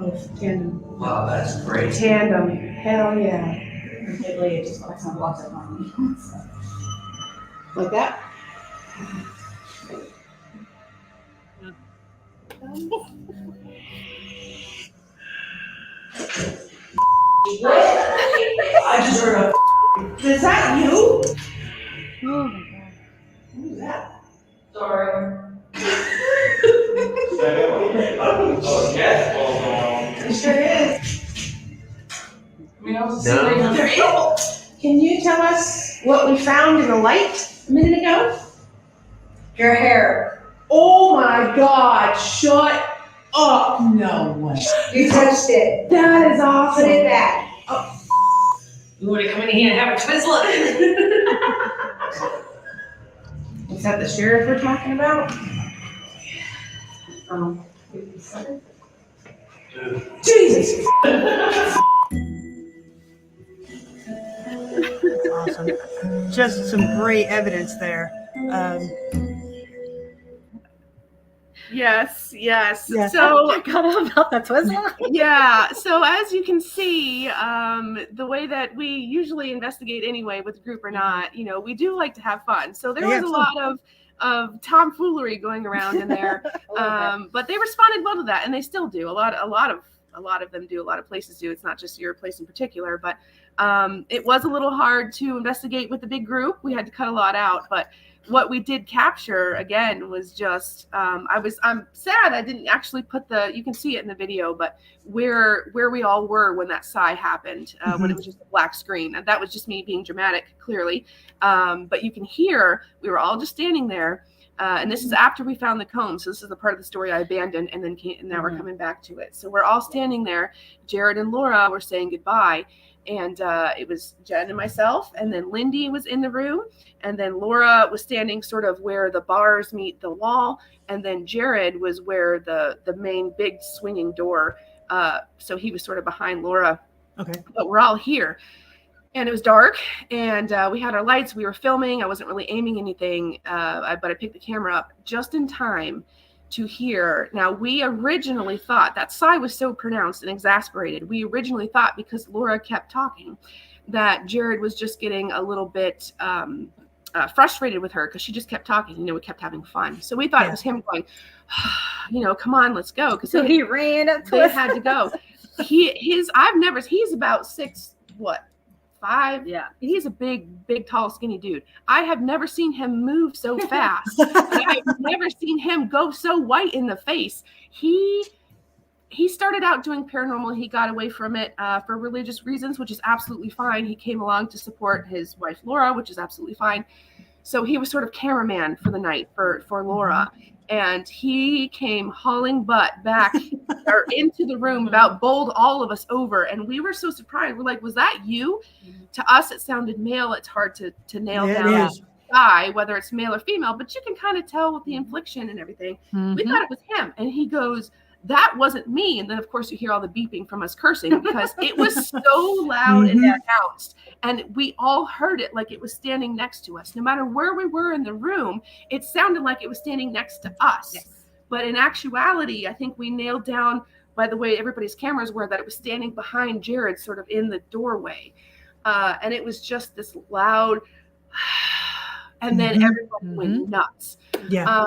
E: Oh, tandem.
G: Wow, that's great.
E: Tandem. Hell yeah.
F: It just like some blocks of money.
E: Like that?
F: I just heard a.
E: Is that you?
B: oh my God.
E: Who's that?
F: Sorry.
G: Oh, gas balls on.
E: It sure is.
F: I mean, I was
G: No.
F: sitting there.
E: Can you tell us what we found in the light a minute ago?
F: Your hair.
E: Oh my God, shut up.
F: No way.
E: You touched it. That is awesome. Put it back.
F: You want to come in here and have a twizzler?
E: Is that the sheriff we're talking about? Jesus.
C: Awesome. Just some great evidence there.
E: Yes.
C: Yeah.
E: So
D: I forgot about that Twizzler.
E: yeah, so as you can see, the way that we usually investigate anyway, with the group or not, we do like to have fun. So there was a lot of tomfoolery going around in there, but they responded well to that, and they still do. A lot of them do. A lot of places do. It's not just your place in particular, but it was a little hard to investigate with the big group. We had to cut a lot out, but what we did capture again was just I'm sad I didn't actually put you can see it in the video, but where we all were when that sigh happened, when it was just a black screen. And that was just me being dramatic, clearly, but you can hear we were all just standing there, and this is after we found the comb. So this is the part of the story I abandoned, and then now we're coming back to it. So we're all standing there. Jared and Laura were saying goodbye, and it was Jen and myself, and then Lindy was in the room, and then Laura was standing sort of where the bars meet the wall, and then Jared was where the main big swinging door, so he was sort of behind Laura.
C: Okay.
E: But we're all here, and it was dark, and we had our lights. We were filming. I wasn't really aiming anything, but I picked the camera up just in time to hear. Now, we originally thought that sigh was so pronounced and exasperated. We originally thought, because Laura kept talking, that Jared was just getting a little bit frustrated with her because she just kept talking. We kept having fun. So we thought it was him going, come on, let's go. Because
D: So he ran up to
E: they
D: us.
E: had to go. He's about 5'5".
D: Yeah.
E: He's a big, tall, skinny dude. I have never seen him move so fast. And I have never seen him go so white in the face. He started out doing paranormal. He got away from it for religious reasons, which is absolutely fine. He came along to support his wife, Laura, which is absolutely fine. So he was sort of cameraman for the night for Laura. And he came hauling butt back or into the room, about bowled all of us over. And we were so surprised. We're like, was that you? To us, it sounded male. It's hard to nail down a guy, whether it's male or female, but you can kind of tell with the inflection and everything. We thought it was him. And he goes, that wasn't me. And then, of course, you hear all the beeping from us cursing because it was so loud and pronounced. And we all heard it like it was standing next to us. No matter where we were in the room, it sounded like it was standing next to us. Yes. But in actuality, I think we nailed down, by the way everybody's cameras were, that it was standing behind Jared, sort of in the doorway. And it was just this loud, and then everyone went nuts.
C: Yeah.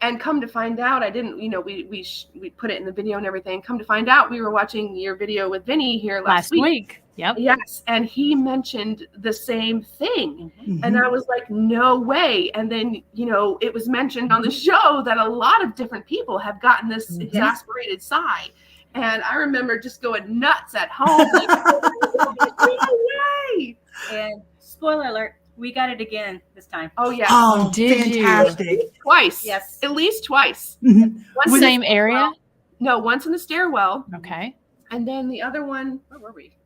E: And come to find out, I didn't, we put it in the video and everything. Come to find out, we were watching your video with Vinny here last week.
B: Yep.
E: Yes. And he mentioned the same thing. And I was like, no way. And then, it was mentioned on the show that a lot of different people have gotten this exasperated sigh. And I remember just going nuts at home. Like, no way.
D: And spoiler alert, we got it again this time.
E: Oh, yeah.
C: Oh,
B: Did you?
C: fantastic.
E: Twice.
D: Yes.
E: At least twice.
C: Mhm.
E: Once in
B: Same
E: the
B: area?
E: stairwell. No, once in the stairwell.
B: Okay.
E: And then the other one, where were we?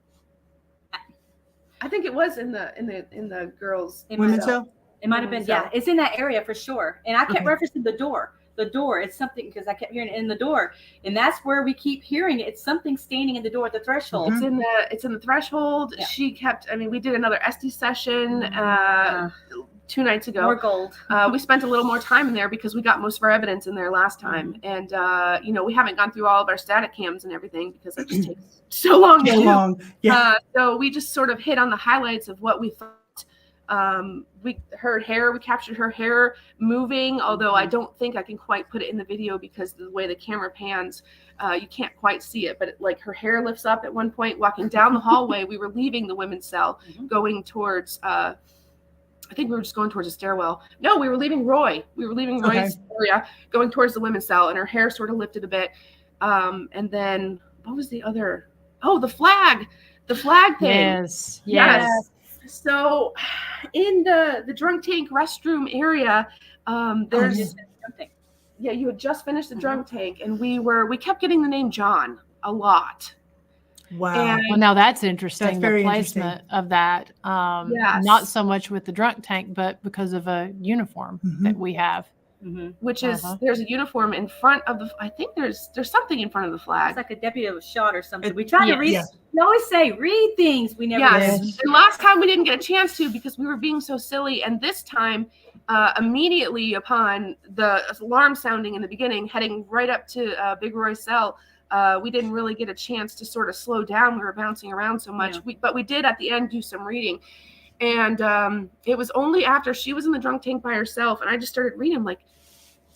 E: I think it was in the girls'
C: Women's cell?
D: It might have been, yeah. It's in that area for sure. And I kept referencing the door. The door. It's something, because I kept hearing it in the door, and that's where we keep hearing it. It's something standing in the door at the threshold.
E: It's in the threshold.
D: Yeah.
E: She kept. I mean, we did another SD session 2 nights ago.
D: More gold.
E: We spent a little more time in there because we got most of our evidence in there last time, and we haven't gone through all of our static cams and everything because it just takes so long to do.
C: Yeah.
E: So we just sort of hit on the highlights of what we thought. We captured her hair moving, although I don't think I can quite put it in the video because the way the camera pans, you can't quite see it, but her hair lifts up at one point. Walking down the hallway, we were leaving the women's cell, going towards I think we were just going towards a stairwell. No, we were leaving Roy. We were leaving Roy's area, going towards the women's cell, and her hair sort of lifted a bit. And then what was the other? Oh, the flag thing. Yes. So in the drunk tank restroom area, there's you had just finished the drunk tank, and we kept getting the name John a lot.
C: Wow.
B: Well, now that's interesting.
C: That's very
B: the placement of that, not so much with the drunk tank, but because of a uniform that we have.
E: Which is there's a uniform in front of the. I think there's something in front of the flag.
D: It's like a deputy was shot or something. We try to read. We always say read things. We never.
E: Yes. And last time we didn't get a chance to because we were being so silly. And this time, immediately upon the alarm sounding in the beginning, heading right up to Big Roy's cell, we didn't really get a chance to sort of slow down. We were bouncing around so much. But we did at the end do some reading. And it was only after she was in the drunk tank by herself, and I just started reading like.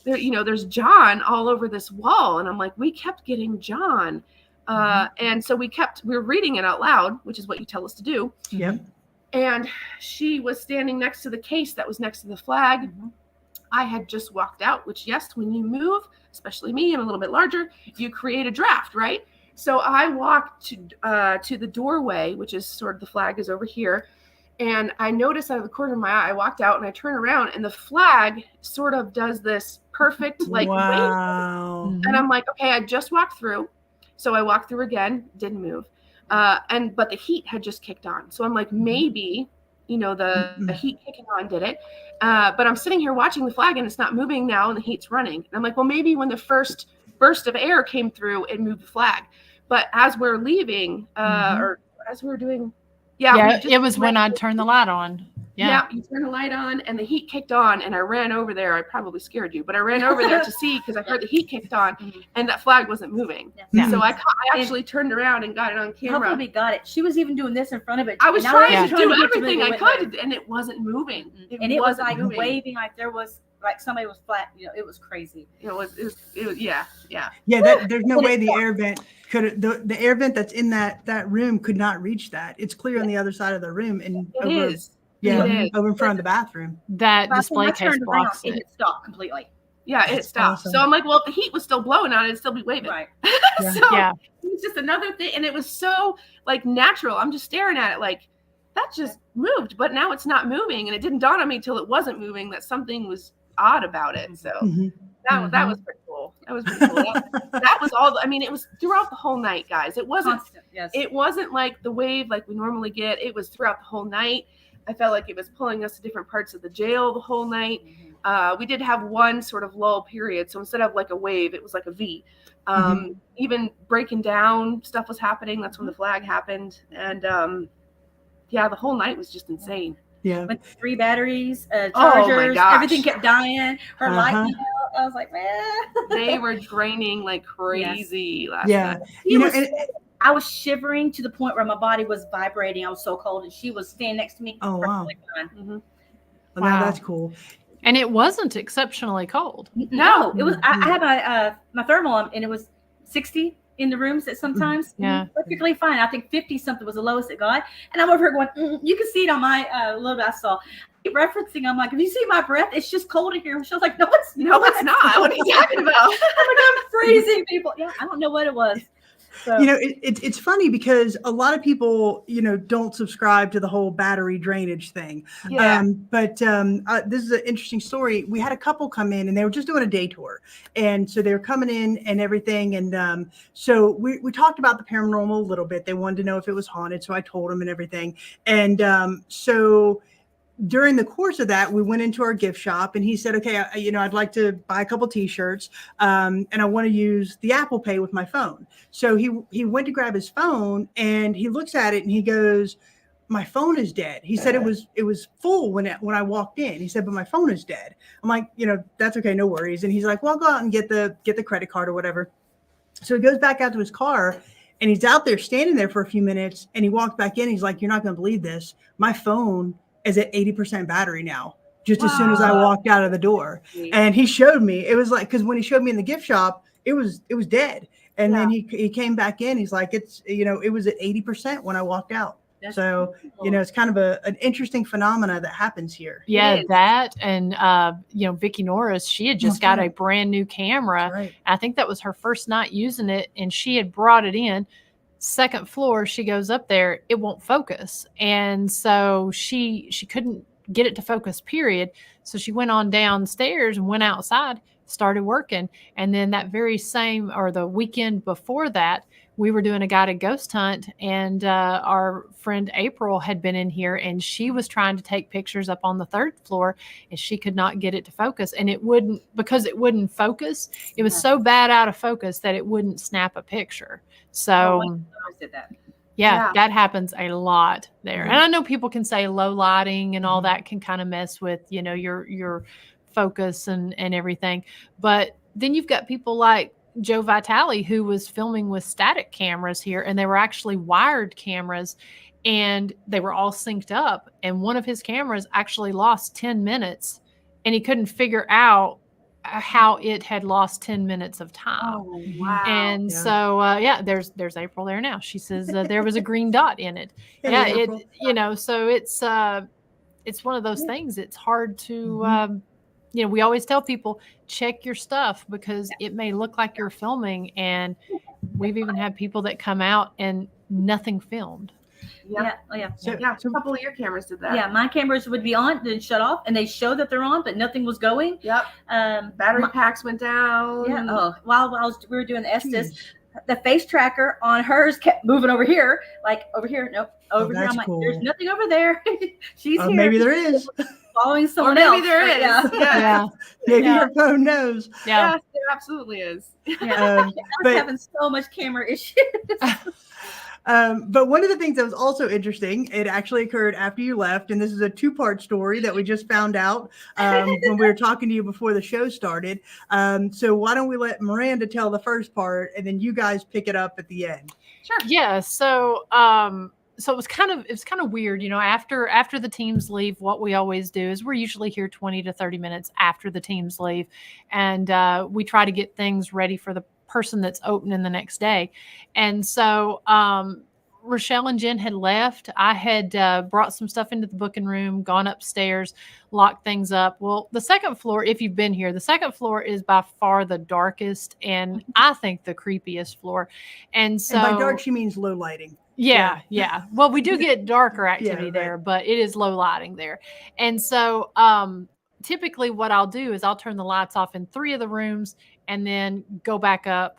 E: There's John all over this wall. And I'm like, we kept getting John. And so we were reading it out loud, which is what you tell us to do.
C: Yep.
E: And she was standing next to the case that was next to the flag. I had just walked out, which yes, when you move, especially me, I'm a little bit larger, you create a draft, right? So I walked to the doorway, which is sort of the flag is over here. And I noticed out of the corner of my eye, I walked out and I turn around and the flag sort of does this perfect wave. And I'm like, okay, I just walked through. So I walked through again, didn't move. But the heat had just kicked on. So I'm like, maybe, the heat kicking on did it. But I'm sitting here watching the flag and it's not moving now and the heat's running. And I'm like, well, maybe when the first burst of air came through, it moved the flag. But as we're leaving, or as we were doing,
B: it was when I'd turn the light on.
E: Yeah, you turn the light on and the heat kicked on and I ran over there. I probably scared you, but I ran over there to see because I heard the heat kicked on and that flag wasn't moving. So I actually turned around and got it on camera.
D: Hopefully we got it. She was even doing this in front of it.
E: I was trying to do everything I could and it wasn't moving.
D: It was like waving, like there was like somebody was flat. It was crazy.
E: It was yeah.
C: There's no way the air vent could the air vent that's in that room could not reach that. It's clear on the other side of the room and
E: It
C: over
E: is.
C: yeah
E: It is.
C: over in front of the bathroom.
B: That
D: By the
B: display
D: time I
B: case
D: turned around,
B: blocks
D: it
B: it.
D: had stopped completely.
E: Yeah, it
C: That's
E: stopped.
C: awesome.
E: So I'm like, well, if the heat was still blowing on it, it'd still be waving.
D: Right.
C: Yeah.
E: So
B: Yeah.
E: it was just another thing. And it was so like natural. I'm just staring at it like that just moved, but now it's not moving. And it didn't dawn on me till it wasn't moving that something was odd about it. So
C: Mhm.
E: that was pretty cool. That was pretty cool. That was all. I mean, it was throughout the whole night, guys. It wasn't.
D: Constant. Yes.
E: It wasn't like the wave like we normally get. It was throughout the whole night. I felt like it was pulling us to different parts of the jail the whole night. We did have one sort of lull period. So instead of like a wave, it was like a V. Even breaking down stuff was happening. That's when the flag happened. And the whole night was just insane.
C: Yeah.
D: Went to 3 batteries,
E: Oh, my
D: chargers,
E: gosh.
D: everything kept dying. Her light
C: Uh-huh.
D: went out. I was like, man.
E: They were draining like crazy last
C: Yeah.
E: night.
C: You know,
D: was-
C: and,
D: I was shivering to the point where my body was vibrating. I was so cold, and she was standing next to me.
C: Oh, wow.
D: perfectly fine.
C: well,
B: Wow.
C: now that's cool.
B: And it wasn't exceptionally cold.
D: No, it was. I had my thermal on, and it was 60 in the rooms at sometimes.
B: Yeah.
D: Perfectly fine. I think 50 something was the lowest it got, and I'm over here going. You can see it on my little bit I saw. I keep referencing. I'm like, if you see my breath, it's just cold in here. She was like, no, it's
E: not. What are you talking about?
D: I'm like, I'm freezing, people. Yeah, I don't know what it was. So,
C: You know, it's funny because a lot of people, don't subscribe to the whole battery drainage thing.
E: Yeah.
C: But this is an interesting story. We had a couple come in and they were just doing a day tour. And so they were coming in and everything. And so we talked about the paranormal a little bit. They wanted to know if it was haunted. So I told them and everything. And so during the course of that, we went into our gift shop and he said, okay, I'd like to buy a couple t-shirts and I want to use the Apple Pay with my phone. So he went to grab his phone and he looks at it and he goes, my phone is dead. He said it was full when I walked in. He said, but my phone is dead. I'm like, that's okay, no worries. And he's like, well, I'll go out and get the credit card or whatever. So he goes back out to his car and he's out there standing there for a few minutes and he walked back in. He's like, you're not going to believe this. My phone is at 80% battery now, just as soon as I walked out of the door. And he showed me, it was like, because when he showed me in the gift shop, it was dead. And then he came back in, he's like, it was at 80% when I walked out.
D: That's
C: So,
D: cool.
C: it's kind of an interesting phenomena that happens here.
B: Yeah,
E: is.
B: that and Vicky Norris, she had just
C: That's
B: got a
C: right.
B: brand new camera.
C: Right.
B: I think that was her first night using it, and she had brought it in. Second floor, she goes up there, it won't focus, and so she couldn't get it to focus. Period. So she went on downstairs and went outside, started working, and then that very same or the weekend before that, we were doing a guided ghost hunt, and our friend April had been in here, and she was trying to take pictures up on the 3rd floor, and she could not get it to focus, and it wouldn't focus. It was so bad out of focus that it wouldn't snap a picture. So
D: I did that.
B: yeah,
E: Yeah.
B: that happens a lot there. And I know people can say low lighting and all that can kind of mess with, your focus and everything. But then you've got people like Joe Vitale, who was filming with static cameras here, and they were actually wired cameras, and they were all synced up. And one of his cameras actually lost 10 minutes, and he couldn't figure out how it had lost 10 minutes of time.
E: Oh, wow.
B: And
C: Yeah.
B: so there's April there now. She says there was a green dot in it.
C: Yeah, April.
B: So it's one of those things. It's hard to we always tell people, check your stuff because it may look like you're filming, and we've even had people that come out and nothing filmed.
E: Yeah.
D: Yeah.
C: So,
E: Yeah.
C: so
E: A couple of your cameras did that.
D: Yeah, my cameras would be on, then shut off, and they show that they're on, but nothing was going.
E: Yep. Battery packs went down.
D: Yeah. Oh, while we were doing the Estes, the face tracker on hers kept moving over here, like over here. Nope, over here.
C: that's
D: I'm like,
C: cool.
D: there's nothing over there. She's here.
C: maybe there is.
D: Following
E: Or
D: someone
E: maybe
D: else.
E: there is.
D: Yeah.
E: Yeah.
C: Maybe
D: Yeah.
C: your phone knows.
B: Yeah.
E: Yes, there absolutely is.
D: Yeah.
C: Um,
D: I was
C: but
D: having so much camera issues.
C: But one of the things that was also interesting, it actually occurred after you left, and this is a 2-part story that we just found out when we were talking to you before the show started. So why don't we let Miranda tell the first part, and then you guys pick it up at the end?
B: Yeah. So so it's kind of weird, after the teams leave, what we always do is we're usually here 20 to 30 minutes after the teams leave. And we try to get things ready for the person that's opening the next day. And so Richelle and Jen had left. I had brought some stuff into the booking room, gone upstairs, locked things up. Well, the second floor, if you've been here, the second floor is by far the darkest and I think the creepiest floor. And so
C: And by dark, she means low lighting.
B: Yeah. Well, we do get darker activity
C: right.
B: there, but it is low lighting there. And so typically what I'll do is I'll turn the lights off in 3 of the rooms and then go back up,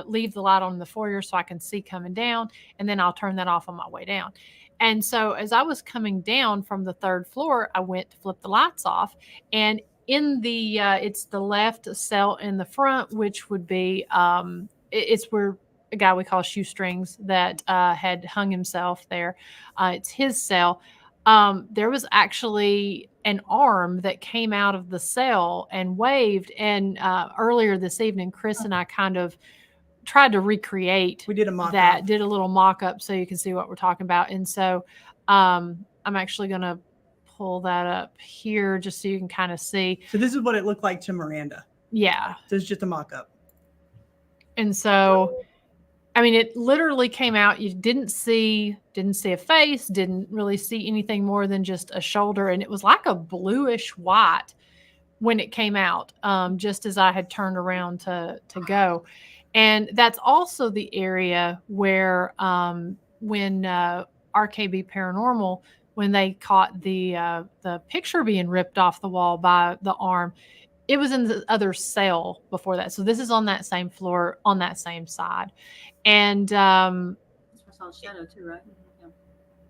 B: leave the light on in the foyer so I can see coming down, and then I'll turn that off on my way down. And so as I was coming down from the 3rd floor, I went to flip the lights off, and in the it's the left cell in the front, which would be it's where a guy we call Shoestrings that had hung himself there. It's his cell. There was actually an arm that came out of the cell and waved. And earlier this evening, Chris and I kind of tried to recreate.
C: We did a mock
B: that,
C: up.
B: did a little mock up so you can see what we're talking about. And so I'm actually going to pull that up here just so you can kind of see.
C: So this is what it looked like to Miranda.
B: Yeah.
C: This is just a mock up.
B: And so, I mean, it literally came out. You didn't see a face, didn't really see anything more than just a shoulder. And it was like a bluish white when it came out, just as I had turned around to go. And that's also the area where when RKB Paranormal, when they caught the picture being ripped off the wall by the arm, it was in the other cell before that. So this is on that same floor, on that same side. And
D: I saw a shadow too, right?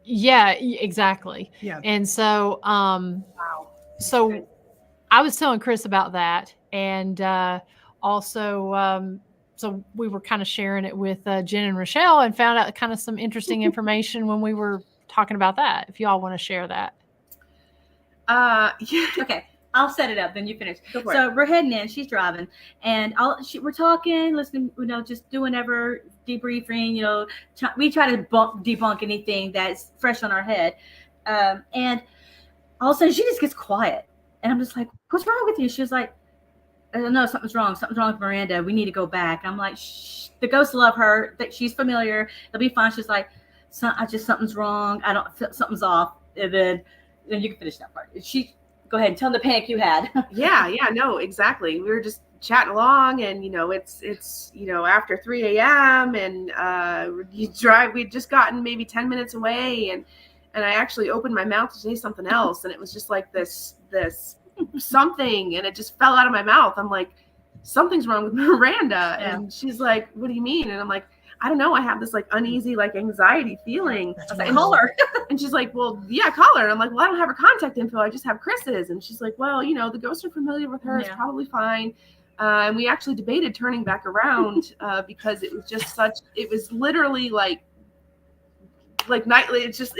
B: yeah, exactly.
C: Yeah.
B: And so
D: Wow.
B: so I was telling Chris about that, and also so we were kind of sharing it with Jen and Richelle, and found out kind of some interesting information when we were talking about that. If you all want to share that.
E: Yeah.
D: Okay, I'll set it up. Then you finish.
E: Go for
D: So we're heading in. She's driving, and we're talking, listening. Just doing ever debriefing. We try to debunk anything that's fresh on our head, and all of a sudden she just gets quiet, and I'm just like, "What's wrong with you?" She was like, "I don't know, something's wrong. Something's wrong with Miranda. We need to go back." I'm like, "Shh, the ghosts love her. That she's familiar. It'll be fine." She's like, something's wrong. I don't feel something's off." And then you can finish that part. Go ahead and tell them the panic you had.
E: Yeah, no, exactly. We were just chatting along, and it's after 3 a.m. and we'd just gotten maybe 10 minutes away, and I actually opened my mouth to say something else, and it was just like this something, and it just fell out of my mouth. I'm like, something's wrong with Miranda.
D: Yeah.
E: And she's like, what do you mean? And I'm like, I don't know. I have this like uneasy, like anxiety feeling.
C: That's
E: I was like,
C: wild.
E: call her. And she's like, well, yeah, call her. And I'm like, well, I don't have her contact info. I just have Chris's. And she's like, well, the ghosts are familiar with her. It's
D: Yeah.
E: probably fine. And we actually debated turning back around because it was just it was literally like nightly. It just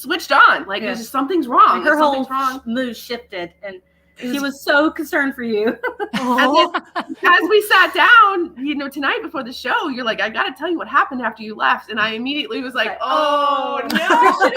E: switched on. Like,
D: Yeah.
E: it's just something's wrong.
D: Her
E: Something's
D: whole
E: wrong.
D: mood shifted, and she was so concerned for you.
E: As we sat down, tonight before the show, you're like, I got to tell you what happened after you left. And I immediately was like, oh, no.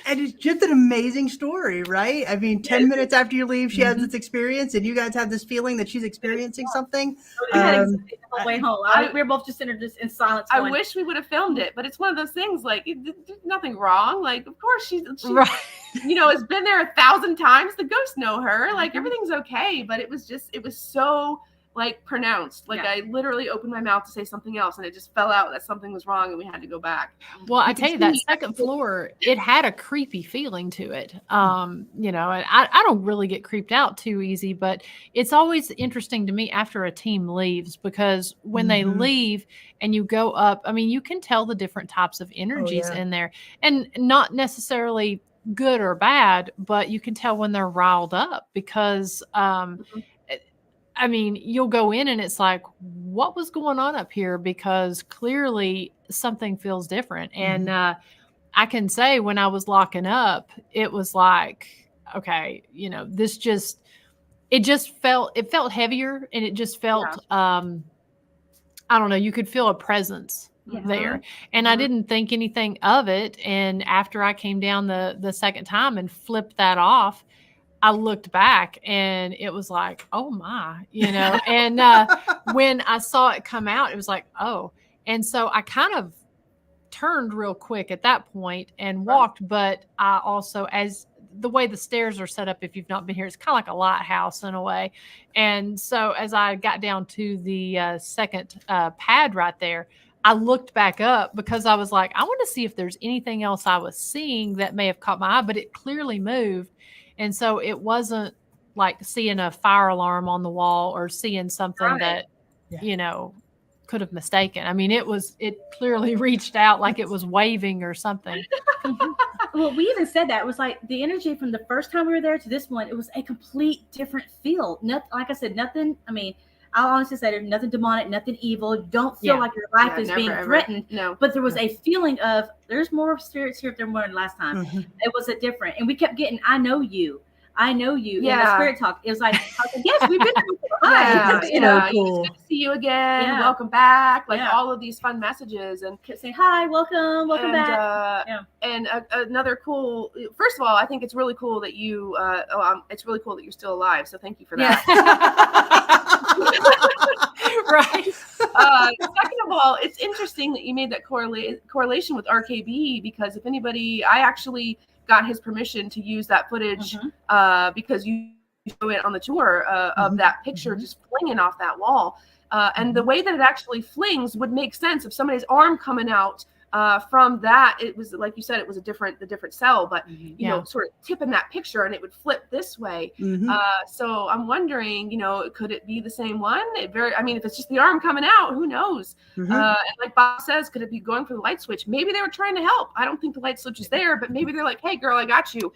C: And it's just an amazing story, right? I mean, 10 minutes after you leave, she has this experience, and you guys have this feeling that she's experiencing something.
D: We had anxiety the whole way home. We were both just in silence.
E: I
D: going,
E: wish we would have filmed it, but it's one of those things like there's nothing wrong. Like, of course she
B: Right.
E: has been there 1,000 times. The ghosts know her. Like, everything's okay. But it was so like pronounced. Like,
D: Yeah.
E: I literally opened my mouth to say something else, and it just fell out that something was wrong, and we had to go back.
B: Well, I tell you, that second floor, it had a creepy feeling to it. And I don't really get creeped out too easy, but it's always interesting to me after a team leaves, because when they leave and you go up, I mean, you can tell the different types of energies in there, and not necessarily good or bad, but you can tell when they're riled up, because I mean, you'll go in and it's like, what was going on up here? Because clearly something feels different. And I can say when I was locking up, it was like, okay, it felt heavier, and it just felt, I don't know, you could feel a presence there. And I didn't think anything of it. And after I came down the second time and flipped that off, I looked back and it was like, oh my, and when I saw it come out, it was like, oh. And so I kind of turned real quick at that point and walked, but I also, as the way the stairs are set up, if you've not been here, it's kind of like a lighthouse in a way. And so as I got down to the second pad right there, I looked back up because I was like, I want to see if there's anything else I was seeing that may have caught my eye, but it clearly moved. And so it wasn't like seeing a fire alarm on the wall or seeing something that, could have mistaken. I mean, it clearly reached out like it was waving or something.
D: Well, we even said that. It was like the energy from the first time we were there to this one, it was a complete different feel. Nothing, like I said, nothing. I mean, I'll honestly say there's nothing demonic, nothing evil. Don't feel like your life is being threatened.
E: No.
D: But there was a feeling of there's more spirits here than more than last time. It was a different. And we kept getting, I know you. I know you.
E: Yeah.
D: In the spirit talk. It was like, I was like, yes, we've been there before. Hi.
C: Cool.
E: It's good to see you again. Yeah. Welcome back. Like
D: Yeah.
E: all of these fun messages and
D: kept saying, hi, welcome back.
E: And another cool, first of all, I think it's really cool that you, it's really cool that you're still alive. So thank you for that.
B: Right.
E: Second of all, it's interesting that you made that correlation with RKB, because if anybody, I actually got his permission to use that footage because you show it on the tour of that picture just flinging off that wall. And the way that it actually flings would make sense if somebody's arm coming out from that. It was like you said, it was the different cell, but you know, sort of tipping that picture and it would flip this way. So I'm wondering, could it be the same one? I mean, if it's just the arm coming out, who knows? And like Bob says, could it be going for the light switch? Maybe they were trying to help. I don't think the light switch is there, but maybe they're like, hey girl, I got you.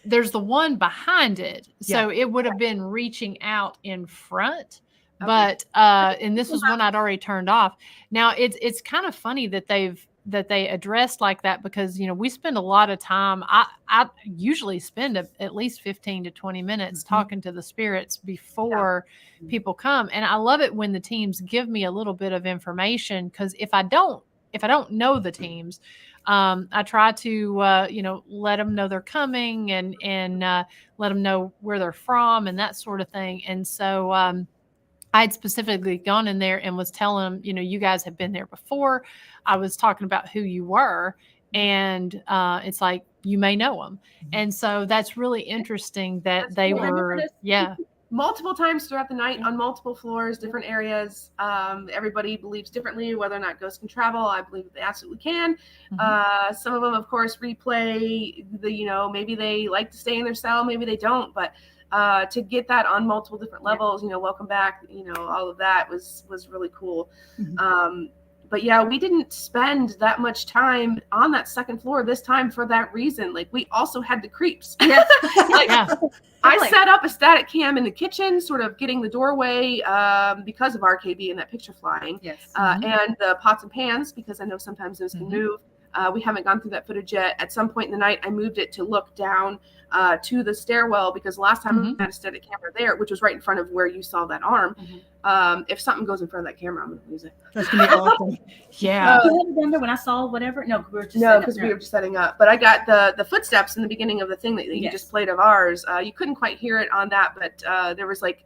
B: There's the one behind it. So it would have been reaching out in front. But and this was one I'd already turned off. Now it's kind of funny that they addressed like that, because we spend a lot of time. I usually spend at least 15 to 20 minutes talking to the spirits before people come, and I love it when the teams give me a little bit of information, because if I don't know the teams, I try to let them know they're coming and let them know where they're from and that sort of thing. And so I had specifically gone in there and was telling them, you guys have been there before. I was talking about who you were, and it's like, you may know them. And so that's really interesting that they were,
E: multiple times throughout the night on multiple floors, different areas. Everybody believes differently whether or not ghosts can travel. I believe they absolutely can. Some of them, of course, replay maybe they like to stay in their cell, maybe they don't, but to get that on multiple different levels, welcome back, all of that was really cool. But yeah, we didn't spend that much time on that second floor this time for that reason. Like, we also had the creeps. I set up a static cam in the kitchen, sort of getting the doorway because of RKB and that picture flying. And the pots and pans, because I know sometimes those can move. We haven't gone through that footage yet. At some point in the night, I moved it to look down to the stairwell, because last time I had a static camera there, which was right in front of where you saw that arm. If something goes in front of that camera, I'm going to lose it.
C: That's going to be awesome.
D: When I saw whatever? No, because
E: we were just setting up. But I got the footsteps in the beginning of the thing that you just played of ours. You couldn't quite hear it on that, but there was like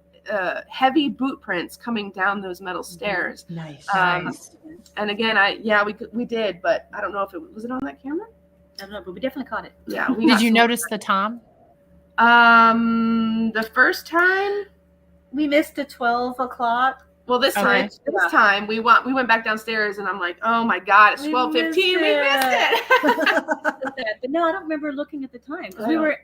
E: heavy boot prints coming down those metal stairs.
C: Nice.
E: And again, we did, but I don't know if was it on that camera?
D: I don't know, but we definitely caught it.
E: Yeah.
B: Did you notice the time?
E: The first time
D: we missed the 12 o'clock.
E: Well, this time we went back downstairs, and I'm like, oh my God, it's 12:15. We missed it.
D: But no, I don't remember looking at the time, because we were.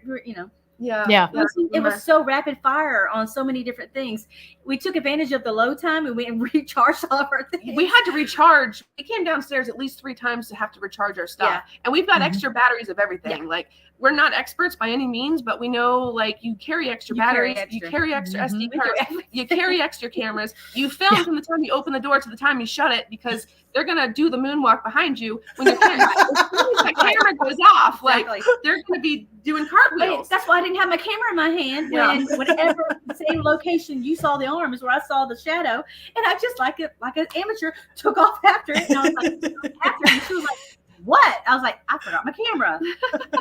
D: It was so rapid fire on so many different things. We took advantage of the low time and went and recharged all of our things.
E: We had to recharge. We came downstairs at least 3 times to have to recharge our stuff. And we've got extra batteries of everything. Like we're not experts by any means, but we know like you carry extra batteries, you carry extra SD cards, you carry extra cameras, you film from the time you open the door to the time you shut it, because they're going to do the moonwalk behind you when your camera, the camera goes off. Like they're going to be doing cartwheels.
D: That's why I didn't have my camera in my hand whenever the same location you saw the arm is where I saw the shadow. And I just like an amateur took off after it. And I was like, after it. And she was like, what? I was like, I forgot my camera.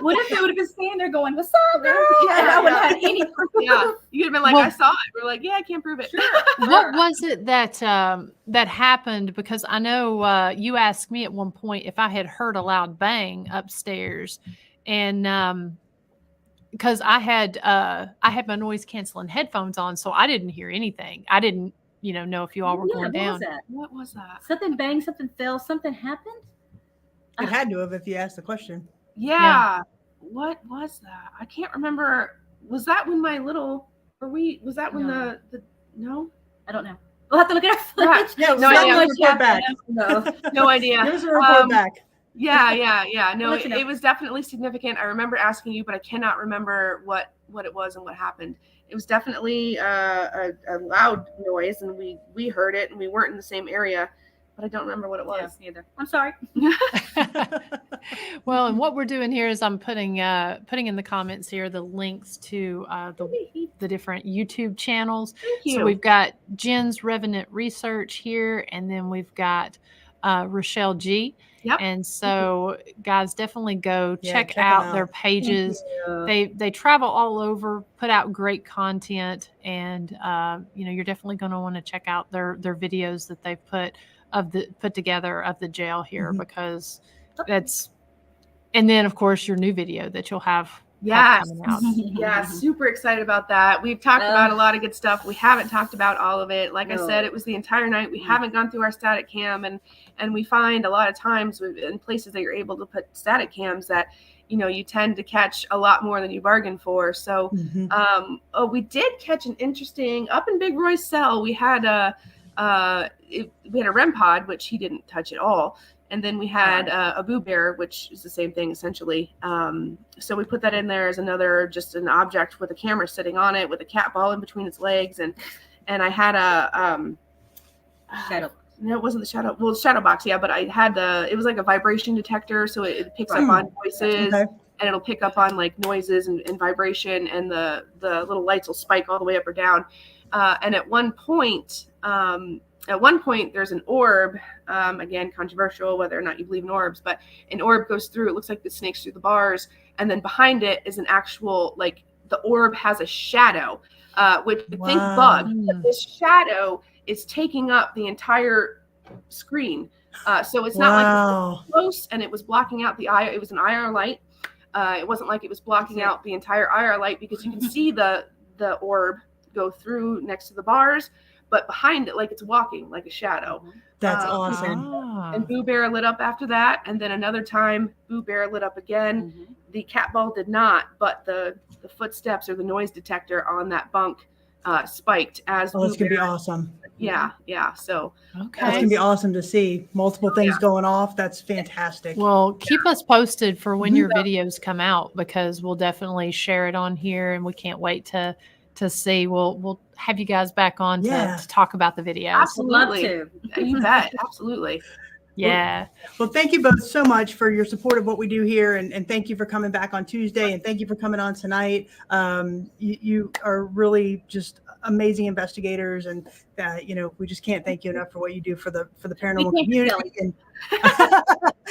D: What if they would have been standing there going, what's up, girl? And I wouldn't have had any proof.
E: Yeah, you'd have been like, I saw it. We're like, yeah, I can't prove it.
D: Sure.
B: What was it that that happened? Because I know you asked me at one point if I had heard a loud bang upstairs, and because I had my noise canceling headphones on, so I didn't hear anything. I didn't, know if you all were going down.
E: What was that?
D: Something banged, something fell, something happened.
C: It had to have if you asked the question.
E: Yeah. What was that? I can't remember. Was that when my little? Was that when the? No,
D: I don't know. We'll have to look at our footage.
E: No idea.
C: Report back.
E: No idea.
C: Give us a report back.
E: Yeah. No, it was definitely significant. I remember asking you, but I cannot remember what it was and what happened. It was definitely a loud noise, and we heard it, and we weren't in the same area, but I don't remember what it was
D: either. I'm sorry.
B: Well, and what we're doing here is I'm putting in the comments here the links to the different YouTube channels.
E: Thank you.
B: So we've got Jen's Revenant Research here, and then we've got Richelle G.
E: Yep.
B: And so, guys, definitely go check
C: them
B: out
C: out.
B: their pages. They travel all over, put out great content, and you're definitely going to want to check out their videos that they've put together of the jail here, because that's, and then of course your new video that you'll have coming out.
E: Yeah, super excited about that. We've talked about a lot of good stuff. We haven't talked about all of it. Like I said, it was the entire night. We haven't gone through our static cam, and we find a lot of times in places that you're able to put static cams that you tend to catch a lot more than you bargained for. So we did catch an interesting up in Big Roy's cell. We had a REM pod, which he didn't touch at all. And then we had a Boo Bear, which is the same thing essentially. So we put that in there as just an object with a camera sitting on it with a cat ball in between its legs. And I had a
D: Shadow.
E: No, it wasn't the shadow. Well, shadow box, yeah. But I had it was like a vibration detector, so it picks up on voices, and it'll pick up on like noises and vibration, and the little lights will spike all the way up or down. And at one point, there's an orb. Again, controversial whether or not you believe in orbs, but an orb goes through. It looks like the snakes through the bars, and then behind it is an actual the orb has a shadow, which you think bug. But this shadow is taking up the entire screen. So it's not like it was close and it was blocking out the IR. It was an IR light. It wasn't like it was blocking out the entire IR light, because you can see the orb go through next to the bars, but behind it, like it's walking like a shadow.
C: That's awesome.
E: And Boo Bear lit up after that. And then another time, Boo Bear lit up again. The cat ball did not, but the footsteps or the noise detector on that bunk spiked as
C: that's going to be awesome.
E: Yeah. So
B: Okay.
C: That's going to be awesome to see. Multiple things going off. That's fantastic.
B: Well, keep us posted for when your videos come out, because we'll definitely share it on here, and we can't wait to see. We'll have you guys back on to talk about the videos.
E: Absolutely.
D: Love to.
E: You bet. Absolutely.
B: Yeah.
C: Well, thank you both so much for your support of what we do here, and thank you for coming back on Tuesday, and thank you for coming on tonight. You are really just amazing investigators, and we just can't thank you enough for what you do for the paranormal community. And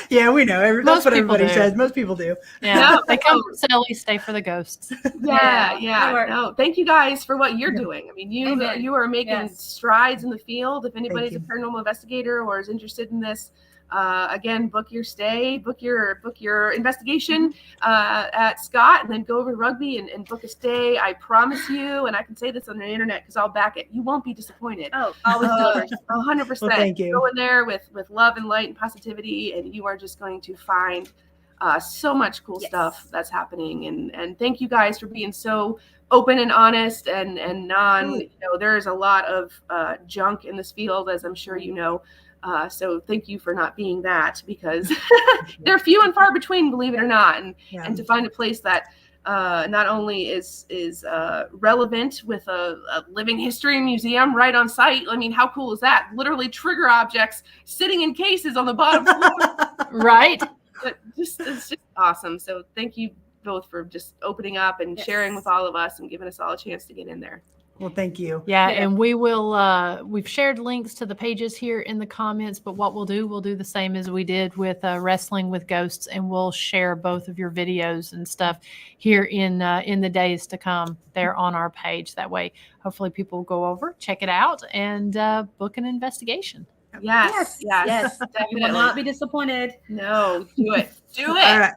C: yeah, we know. That's what everybody says. Most people do.
B: Yeah, they come for Sally, stay for the ghosts.
E: Yeah. No, thank you guys for what you're doing. I mean, you are making strides in the field. If anybody's a paranormal investigator or is interested in this, again, book your stay, book your investigation at Scott, and then go over to Rugby and book a stay. I promise you, and I can say this on the internet because I'll back it, you won't be disappointed.
D: Oh, always
E: 100%.
C: Well, thank you.
E: Go in there with love and light and positivity, and you are just going to find so much cool stuff that's happening. And thank you guys for being so open and honest and non, there's a lot of junk in this field, as I'm sure you know. So thank you for not being that, because they're few and far between, believe it or not. And to find a place that not only is relevant with a living history museum right on site. I mean, how cool is that? Literally trigger objects sitting in cases on the bottom floor.
B: Right.
E: It's just awesome. So thank you both for just opening up and sharing with all of us and giving us all a chance to get in there.
C: Well, thank you.
B: Yeah, and we will, we've shared links to the pages here in the comments, but what we'll do the same as we did with Wrestling with Ghosts, and we'll share both of your videos and stuff here in the days to come there on our page. That way, hopefully people will go over, check it out, and book an investigation.
E: Yes.
D: You
E: Definitely.
D: will not be disappointed.
E: No, do it. Do it.
C: All right.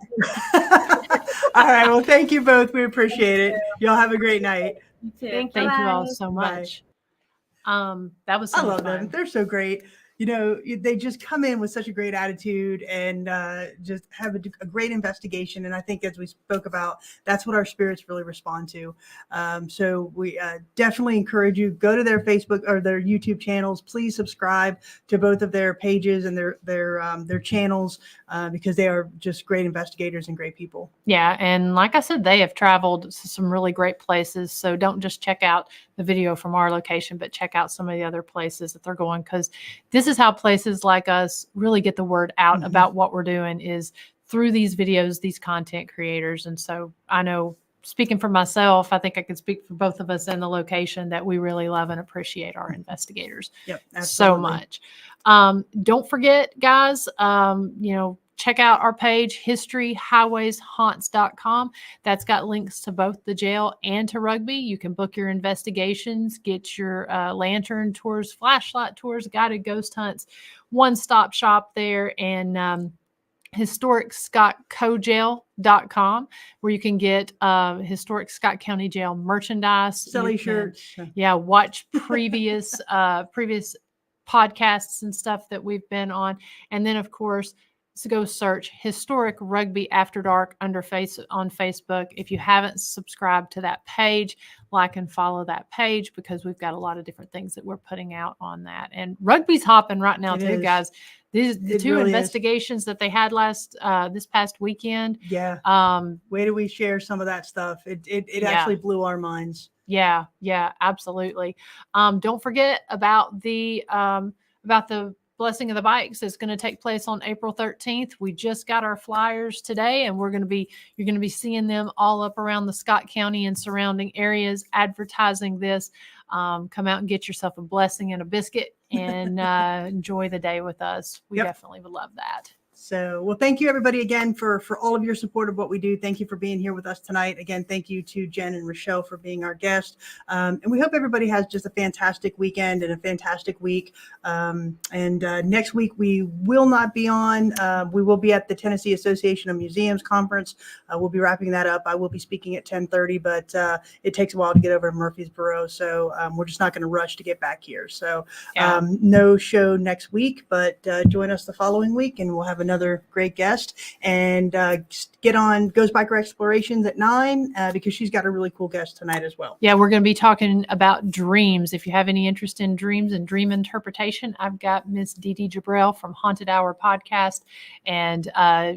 C: All right. Well, thank you both. We appreciate it. Y'all have a great night.
D: You too.
E: Thank
B: Thank you all
D: Bye.
B: so
C: Bye.
B: much. That was
C: I
B: so
C: love
B: fun.
C: them. They're so great. You know, they just come in with such a great attitude and just have a great investigation. And I think, as we spoke about, that's what our spirits really respond to. So we definitely encourage you, go to their Facebook or their YouTube channels. Please subscribe to both of their pages and their channels because they are just great investigators and great people.
B: Yeah, and like I said, they have traveled to some really great places. So don't just check out the video from our location, but check out some of the other places that they're going, because this is how places like us really get the word out about what we're doing, is through these videos, these content creators. And so I know, speaking for myself, I think I can speak for both of us in the location, that we really love and appreciate our investigators so much. Don't forget, guys, check out our page, historyhighwayshaunts.com. That's got links to both the jail and to Rugby. You can book your investigations, get your lantern tours, flashlight tours, guided ghost hunts, one-stop shop there, and historicscottcojail.com, where you can get historic Scott County Jail merchandise.
C: Silly shirts.
B: Yeah, watch previous podcasts and stuff that we've been on. And then, of course, to go search Historic Rugby After Dark on Facebook. If you haven't subscribed to that page, like and follow that page, because we've got a lot of different things that we're putting out on that. And rugby's hopping right now too, guys. The two
C: really
B: investigations that they had this past weekend.
C: Yeah. Way do we share some of that stuff? It actually blew our minds.
B: Yeah, absolutely. Don't forget about the Blessing of the Bikes. Is going to take place on April 13th. We just got our flyers today, and you're going to be seeing them all up around the Scott County and surrounding areas advertising this. Come out and get yourself a blessing and a biscuit and enjoy the day with us. We definitely would love that.
C: So, well, thank you everybody again for all of your support of what we do. Thank you for being here with us tonight. Again, thank you to Jen and Richelle for being our guest. And we hope everybody has just a fantastic weekend and a fantastic week. And next week we will not be on. We will be at the Tennessee Association of Museums conference. We'll be wrapping that up. I will be speaking at 10:30, but it takes a while to get over to Murfreesboro. So we're just not going to rush to get back here. So no show next week, but join us the following week, and we'll have another great guest, and get on Ghost Biker Explorations at 9 because she's got a really cool guest tonight as well.
B: Yeah, we're going to be talking about dreams. If you have any interest in dreams and dream interpretation, I've got Miss Dee Dee Jabrell from Haunted Hour podcast and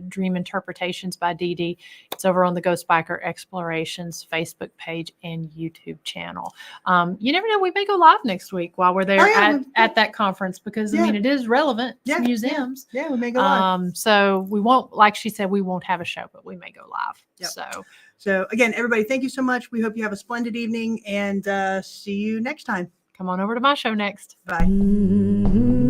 B: Dream Interpretations by Dee Dee. It's over on the Ghost Biker Explorations Facebook page and YouTube channel. You never know, we may go live next week while we're there at that conference, because I mean, it is relevant to museums.
C: Yeah, we may go live.
B: So we won't, like she said, we won't have a show, but we may go live.
C: So again, everybody, thank you so much. We hope you have a splendid evening, and see you next time.
B: Come on over to my show next.
C: Bye.